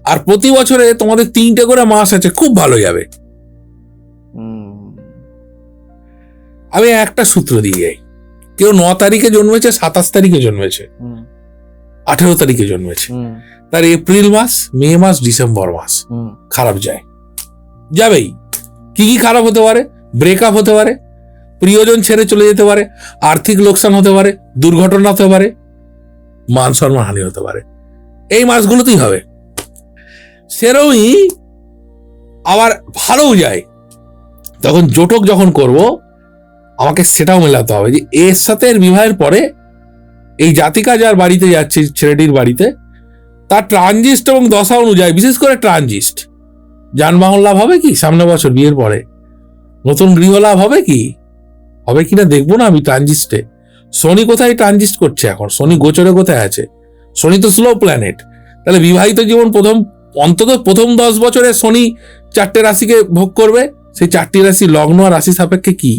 আর প্রতি বছরে তোমাদের 3টে করে মাস আছে, খুব ভালো যাবে। আমি একটা সূত্র দিয়ে যাই, কেউ 9 তারিখে জন্মেছে, 27 তারিখে জন্মেছে, 18 তারিখে জন্মেছে, তার এপ্রিল মাস, মে মাস, ডিসেম্বর মাস খারাপ যাবেই। কি কি খারাপ হতে পারে? ব্রেকআপ হতে পারে, প্রিয়জন ছেড়ে চলে যেতে পারে, আর্থিক লোকসান হতে পারে, দুর্ঘটনা হতে পারে, মান সম্মান হানি হতে পারে। এই মাসগুলোতেই হবে। সেরকমই আবার ভালোও যায়। তখন জোটক যখন করব, আমাকে সেটাও মেলাতে হবে যে এর সাথে এর বিবাহের পরে এই জাতিকা যার বাড়িতে যাচ্ছে, ছেলেটির বাড়িতে, তার ট্রানজিস্ট এবং দশা অনুযায়ী, বিশেষ করে ট্রানজিস্ট, যানবাহন লাভ হবে কি সামনে বছর বিয়ের পরে, নতুন গৃহ লাভ হবে কিনা দেখবো না আমি ট্রানজিস্টে। শনি কোথায় ট্রানজিস্ট করছে এখন, শনি গোচরে কোথায় আছে? শনি তো স্লো প্ল্যানেট। তাহলে বিবাহিত জীবন অন্তত প্রথম 10 বছরে শনি 4টে রাশিকে ভোগ করবে। সেই 4টি রাশি লগ্ন আর রাশি সাপেক্ষে কি,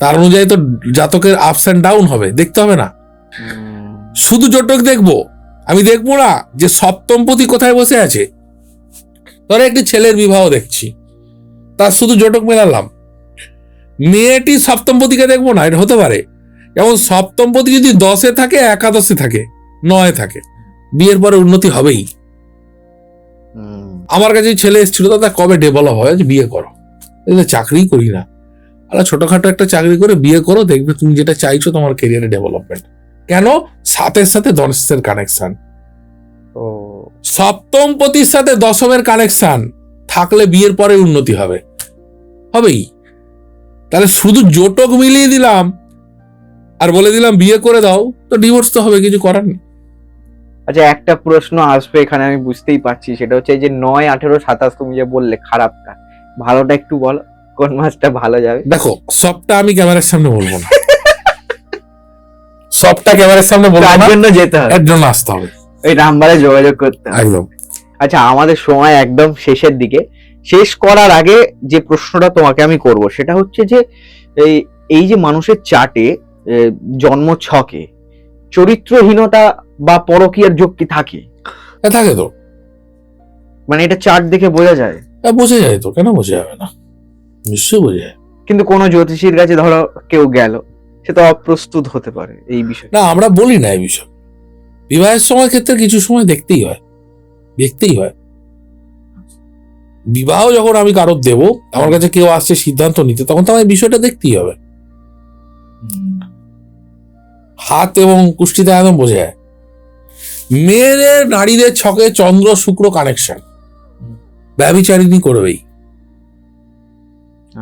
তার অনুযায়ী তো জাতকের আপস অ্যান্ড ডাউন হবে, দেখতে হবে না? শুধু জটক দেখবো, আমি দেখবো না যে সপ্তমপতি কোথায় বসে আছে। ধরো একটি ছেলের বিবাহ দেখছি, তার শুধু জটক মেলালাম, মেয়েটি সপ্তমপতিকে দেখবো না? এটা হতে পারে। যেমন সপ্তমপতি যদি 10-এ থাকে, একাদশে থাকে, 9-এ থাকে, বিয়ের পরে উন্নতি হবেই। আমার কাছে ছেলে এসেছিল, দাদা কবে ডেভেলপ হয়, বিয়ে করো। চাকরি করি না, ছোটখাটো একটা চাকরি করে বিয়ে করো, দেখবে তুমি যেটা চাইছো, তোমার ক্যারিয়ারে ডেভেলপমেন্ট। কেন? 7-এর সাথে 10-এর কানেকশন, সপ্তমপতির সাথে 10-এর কানেকশন থাকলে বিয়ের পরে উন্নতি হবেই। তাহলে শুধু জোটক মিলিয়ে দিলাম আর বলে দিলাম বিয়ে করে দাও, তো ডিভোর্স তো হবে, কিছু করার নেই। আচ্ছা, একটা প্রশ্ন আসবে এখানে, আমি বুঝতেই পারছি, সেটা হচ্ছে এই যে 9, 18, 27 তুমি যে বললে খারাপটা, ভালোটা একটু বলো, কোন মাসটা ভালো যাবে? দেখো, সবটা আমি ক্যামেরার সামনে বলবো না, সবটা ক্যামেরার সামনে বলবো না, তার জন্য যেতে হবে, এর জন্য আসতে হবে, এই নাম্বারে যোগাযোগ করতে হবে একদম। আচ্ছা, আমাদের সময় একদম শেষের দিকে। শেষ করার আগে যে প্রশ্নটা তোমাকে আমি করব, সেটা হচ্ছে যে এই যে মানুষের চার্টে, জন্ম ছকে চরিত্রহীনতা বা পরকীয়ার যোগ কি থাকে? থাকে তো, মানে এটা চার্ট দেখে বোঝা যায়? বোঝা যায় তো, কেন বোঝা যাবে না, নিশ্চয়ই বোঝা যায়। কিন্তু কোনো জ্যোতিষীর কাছে ধরো কেউ গেল, সে তো অপ্রস্তুত হতে পারে এই বিষয়ে। না, আমরা বলি না এই বিষয়, বিবাহের সময় ক্ষেত্রে কিছু সময় দেখতেই হয়। বিবাহ যখন আমি কারোর দেবো, আমার কাছে কেউ আসছে সিদ্ধান্ত নিতে, তখন তো আমার বিষয়টা দেখতেই হবে। হাত এবং কুষ্ঠিতে একদম বোঝা যায়। মেয়েদের নারীদের ছকে চন্দ্র শুক্র কানেকশন, ব্যভিচারিণী করবেই।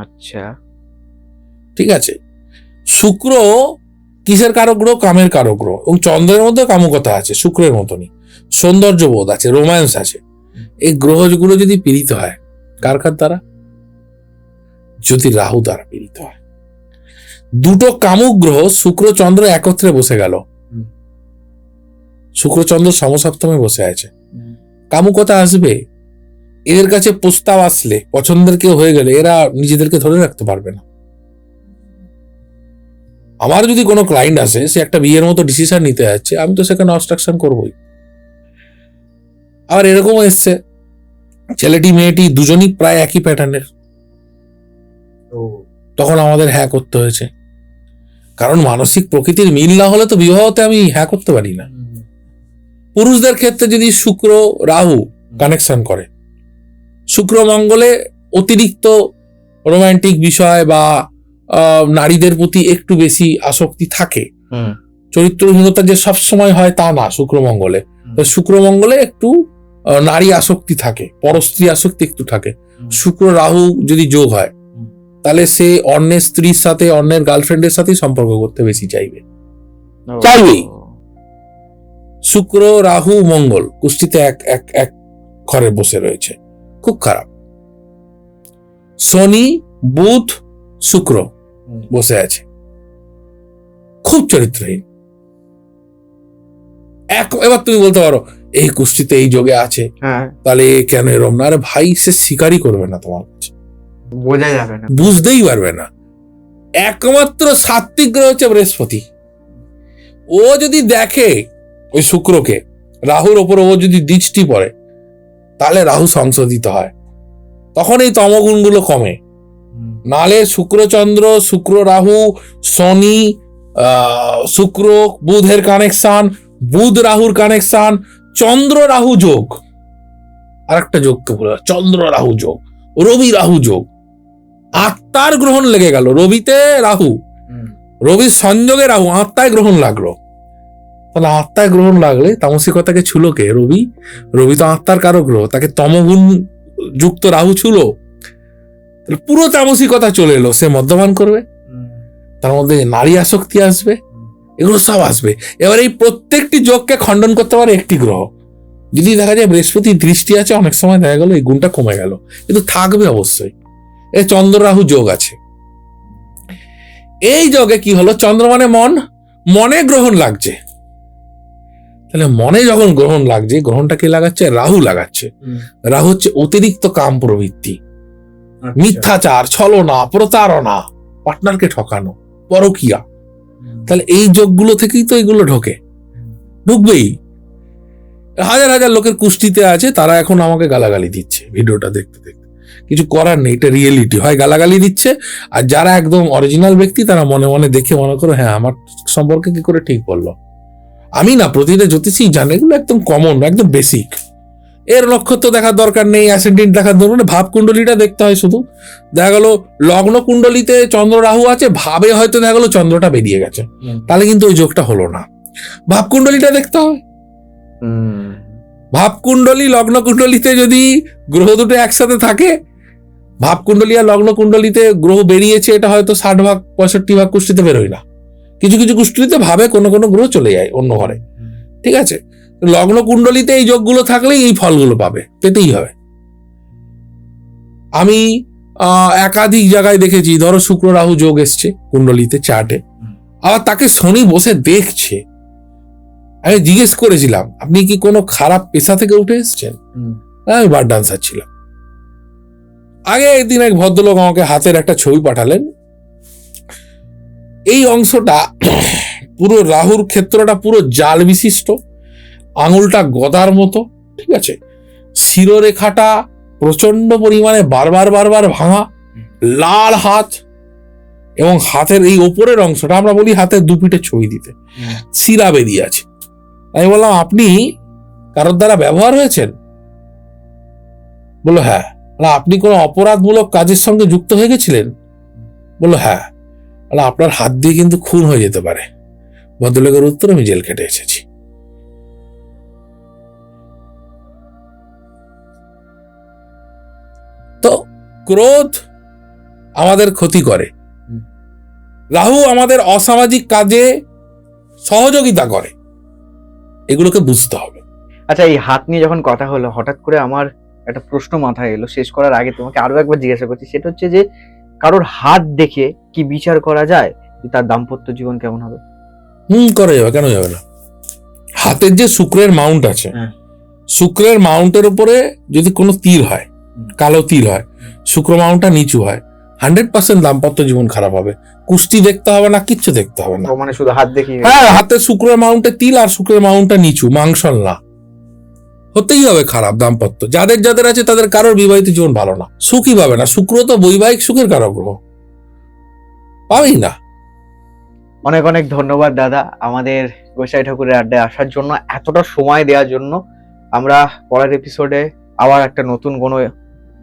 আচ্ছা, ঠিক আছে। শুক্র কিসের কারক গ্রহ? কামের কারক গ্রহ। এবং চন্দ্রের মধ্যে কামুকতা আছে, শুক্রের মতনই সৌন্দর্যবোধ আছে, রোম্যান্স আছে। এই গ্রহগুলো যদি পীড়িত হয়, কার দ্বারা? যদি রাহু দ্বারা পীড়িত হয়। দুটো কামুক গ্রহ শুক্র চন্দ্র একত্রে বসে গেল, শুক্র চন্দ্র সমসপ্তমে বসে আছে, কামুকতা আসবে। এদের কাছে প্রস্তাব আসলে, পছন্দের কেউ হয়ে গেলে, এরা নিজেদেরকে ধরে রাখতে পারবে না। আমার যদি কোনো ক্লায়েন্ট আসে, সে একটা বিয়ের মতো ডিসিশন নিতে যাচ্ছে, আমি তো সেখানে অবস্ট্রাকশন করবই। আবার এরকমও এসছে, ছেলেটি মেয়েটি দুজনই প্রায় একই প্যাটার্নের, তখন আমাদের হ্যাঁ করতে হয়েছে। কারণ মানসিক প্রকৃতির মিল না হলে তো বিবাহতে আমি হ্যাঁ করতে পারি না। পুরুষদের ক্ষেত্রে যদি শুক্র রাহু কানেকশন করে, শুক্র মঙ্গলে অতিরিক্ত রোমান্টিক বিষয় বা নারীদের প্রতি একটু বেশি আসক্তি থাকে। চরিত্রহীনতা যে সবসময় হয় তা না। শুক্র মঙ্গলে একটু নারী আসক্তি থাকে, পরস্ত্রী আসক্তি একটু থাকে। শুক্র রাহু যদি যোগ হয়, তাহলে সে অন্যের স্ত্রীর সাথে, অন্যের গার্লফ্রেন্ডের সাথে সম্পর্ক করতে বেশি চাইবেই। শুক্র রাহু মঙ্গল কুষ্টিতে এক ঘরে বসে রয়েছে, খুব খারাপ। শনি বুধ শুক্র বসে আছে, খুব চরিত্রহীন। এবার তুমি বলতে পারো এই কুষ্টিতে এই যোগে আছে, তাহলে কেন এরম না? আরে ভাই, সে স্বীকারই করবে না, তোমার কাছে বোঝা যাবে না, বুঝতেই পারবে না। একমাত্র সাত্বিক গ্রহ হচ্ছে বৃহস্পতি। ও যদি দেখে ওই শুক্রকে, রাহুর ওপর ও যদি দৃষ্টি পড়ে, তাহলে রাহু সংশোধিত হয়, তখন এই তমগুণগুলো কমে। নালে শুক্রচন্দ্র, শুক্র রাহু, শনি শুক্র বুধের কানেকশন, বুধ রাহুর কানেকশন, চন্দ্র রাহু যোগ, আর একটা যোগ তো বলে, চন্দ্র রাহু যোগ, রবি রাহু যোগ, আত্মার গ্রহণ লেগে গেল। রবিতে রাহু, রবির সংযোগে রাহু, আত্মায় গ্রহণ লাগলো। তাহলে আত্মায় গ্রহণ লাগলে তামসিকতাকে ছুল কে? রবি তো আত্মার কারক গ্রহ, তাকে তমগুণ যুক্ত রাহু ছুলো, তাহলে পুরো তামসিকতা চলে এলো। সে মদ্যপান করবে, তার মধ্যে নারী আসক্তি আসবে, এগুলো সব আসবে। এবার এই প্রত্যেকটি যোগকে খণ্ডন করতে পারে একটি গ্রহ। যদি দেখা যায় বৃহস্পতির দৃষ্টি আছে, অনেক সময় দেখা গেল এই গুণটা কমে গেল, কিন্তু থাকবে অবশ্যই। এই চন্দ্র রাহু যোগ আছে। এই যোগে কি হলো? চন্দ্র মানে মন, মনে গ্রহণ লাগছে। তাহলে মনে যখন গ্রহণ লাগছে, গ্রহণটা কে লাগাচ্ছে? রাহু লাগাচ্ছে। রাহু হচ্ছে অতিরিক্ত কাম প্রবৃত্তি, মিথ্যাচার, ছলনা, প্রতারণা, পার্টনারকে ঠকানো, পরকীয়া। তাহলে এই যোগগুলো থেকেই তো এগুলো ঢুকবেই। হাজার হাজার লোকের কুষ্টিতে আছে, তারা এখন আমাকে গালাগালি দিচ্ছে ভিডিওটা দেখতে দেখতে। কিছু করার নেই, এটা রিয়েলিটি। হয় গালাগালি দিচ্ছে, আর যারা একদম অরিজিনাল ব্যক্তি, তারা মনে মনে দেখে মনে করো হ্যাঁ, আমার সম্পর্কে কি করে ঠিক বললো। আমি না, প্রতিটা জ্যোতিষী জানে, এগুলো একদম কমন, একদম বেসিক। এর নক্ষত্র দেখার দরকার নেই, অ্যাসেন্ডেন্ট দেখার দরকার নেই, ভাব কুণ্ডলীটা দেখতে হয় শুধু। দেখা গেল লগ্ন কুণ্ডলীতে চন্দ্র রাহু আছে, ভাবে হয়তো দেখা গেল চন্দ্রটা বেরিয়ে গেছে, তাহলে কিন্তু ওই যোগটা হলো না। ভাব কুণ্ডলীটা দেখতে হয়। ভাব কুণ্ডলী, লগ্ন কুণ্ডলীতে যদি গ্রহ দুটো একসাথে থাকে, ভাব কুণ্ডলী আর লগ্ন কুণ্ডলীতে গ্রহ বেরিয়েছে, এটা হয়তো 60 ভাগ 65 ভাগ কুষ্টিতে বেরোয় না। কিছু কিছু কুষ্টিতে ভাবে কোনো কোনো গ্রহ চলে যায় অন্য ঘরে, ঠিক আছে। লগ্ন কুণ্ডলীতে এই যোগগুলো থাকলেই এই ফলগুলো পেতেই হবে। আমি একাধিক জায়গায় দেখেছি, ধরো শুক্র রাহু যোগ এসছে কুণ্ডলীতে চার্টে, আবার তাকে শনি বসে দেখছে। আমি জিজ্ঞেস করেছিলাম, আপনি কি কোনো খারাপ পেশা থেকে উঠে এসছেন? আমি বার ডান্সার ছিলাম। আগে একদিন এক ভদ্রলোক আমাকে হাতের একটা ছবি পাঠালেন। এই অংশটা পুরো রাহুর ক্ষেত্রটা পুরো জাল বিশিষ্ট, আঙুলটা গদার মতো, ঠিক আছে। শিরোরেখাটা প্রচন্ড পরিমাণে বারবার ভাঙা, লাল হাত, এবং হাতের এই ওপরের অংশটা, আমরা বলি হাতের দুপিঠে ছবি দিতে, শিরা বেরিয়ে আছে। আমি বললাম, আপনি কারোর দ্বারা ব্যবহার হয়েছেন? বললো হ্যাঁ। আপনি কোনো অপরাধমূলক কাজের সঙ্গে যুক্ত হয়ে গেছিলেন? বললো হ্যাঁ। আপনার হাত দিয়ে কিন্তু খুন হয়ে যেতে পারে। ভদ্রলোকের উত্তর, আমি জেল খেটে এসেছি। তো ক্রোধ আমাদের ক্ষতি করে, রাহু আমাদের অসামাজিক কাজে সহযোগিতা করে, এগুলোকে বুঝতে হবে। আচ্ছা, এই হাত নিয়ে যখন কথা হলো, হঠাৎ করে আমার একটা প্রশ্ন মাথায় এলো। শেষ করার আগে তোমাকে আরো একবার জিজ্ঞাসা করছি, সেটা হচ্ছে যে কারোর হাত দেখে কি বিচার করা যায় যে তার দাম্পত্য জীবন কেমন হবে? করা যাবে, কেন যাবে না। হাতের যে শুক্রের মাউন্ট আছে, শুক্রের মাউন্টের উপরে যদি কোনো তীর হয়, কালো তীর হয়, শুক্র মাউন্টটা নিচু হয়, 100% দাম্পত্য জীবন খারাপ হবে। কুষ্টি দেখতে হবে না, কিচ্ছু দেখতে হবে না, মানে শুধু হাত দেখি। হ্যাঁ, হাতের শুক্রের মাউন্টে তিল আর শুক্রের মাউন্টটা নিচু, মাংসল না, হতেই হবে খারাপ দাম্পত্য। যাদের যাদের আছে তাদের কারোর বিবাহিত জীবন ভালো না, সুখই পাবে না। শুক্র তো বৈবাহিক সুখের কারক গ্রহ, পাবেই না। অনেক অনেক ধন্যবাদ দাদা, আমাদের গোসাই ঠাকুরের আড্ডায় আসার জন্য, এতটা সময় দেওয়ার জন্য। আমরা পরের এপিসোডে আবার একটা নতুন কোনো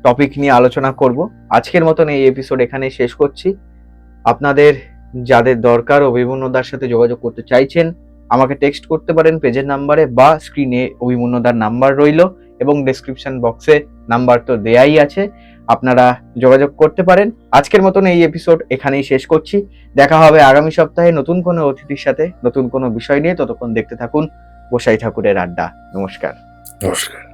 টপিক নিয়ে আলোচনা করব। আজকের মতন এই এপিসোড এখানেই শেষ করছি। আপনাদের যাদের দরকার অভিমন্যুদার সাথে যোগাযোগ করতে চাইছেন, আমাকে টেক্সট করতে পারেন পেজের নাম্বারে, বা স্ক্রিনে অভিমন্যুদার নাম্বার রইল এবং ডেসক্রিপশন বক্সে নাম্বার তো দেয়াই আছে, আপনারা যোগাযোগ করতে পারেন। আজকের মতন এই এপিসোড এখানেই শেষ করছি। দেখা হবে আগামী সপ্তাহে নতুন কোনো অতিথির সাথে, নতুন কোনো বিষয় নিয়ে। ততক্ষণ দেখতে থাকুন গোসাই ঠাকুরের আড্ডা। নমস্কার। নমস্কার।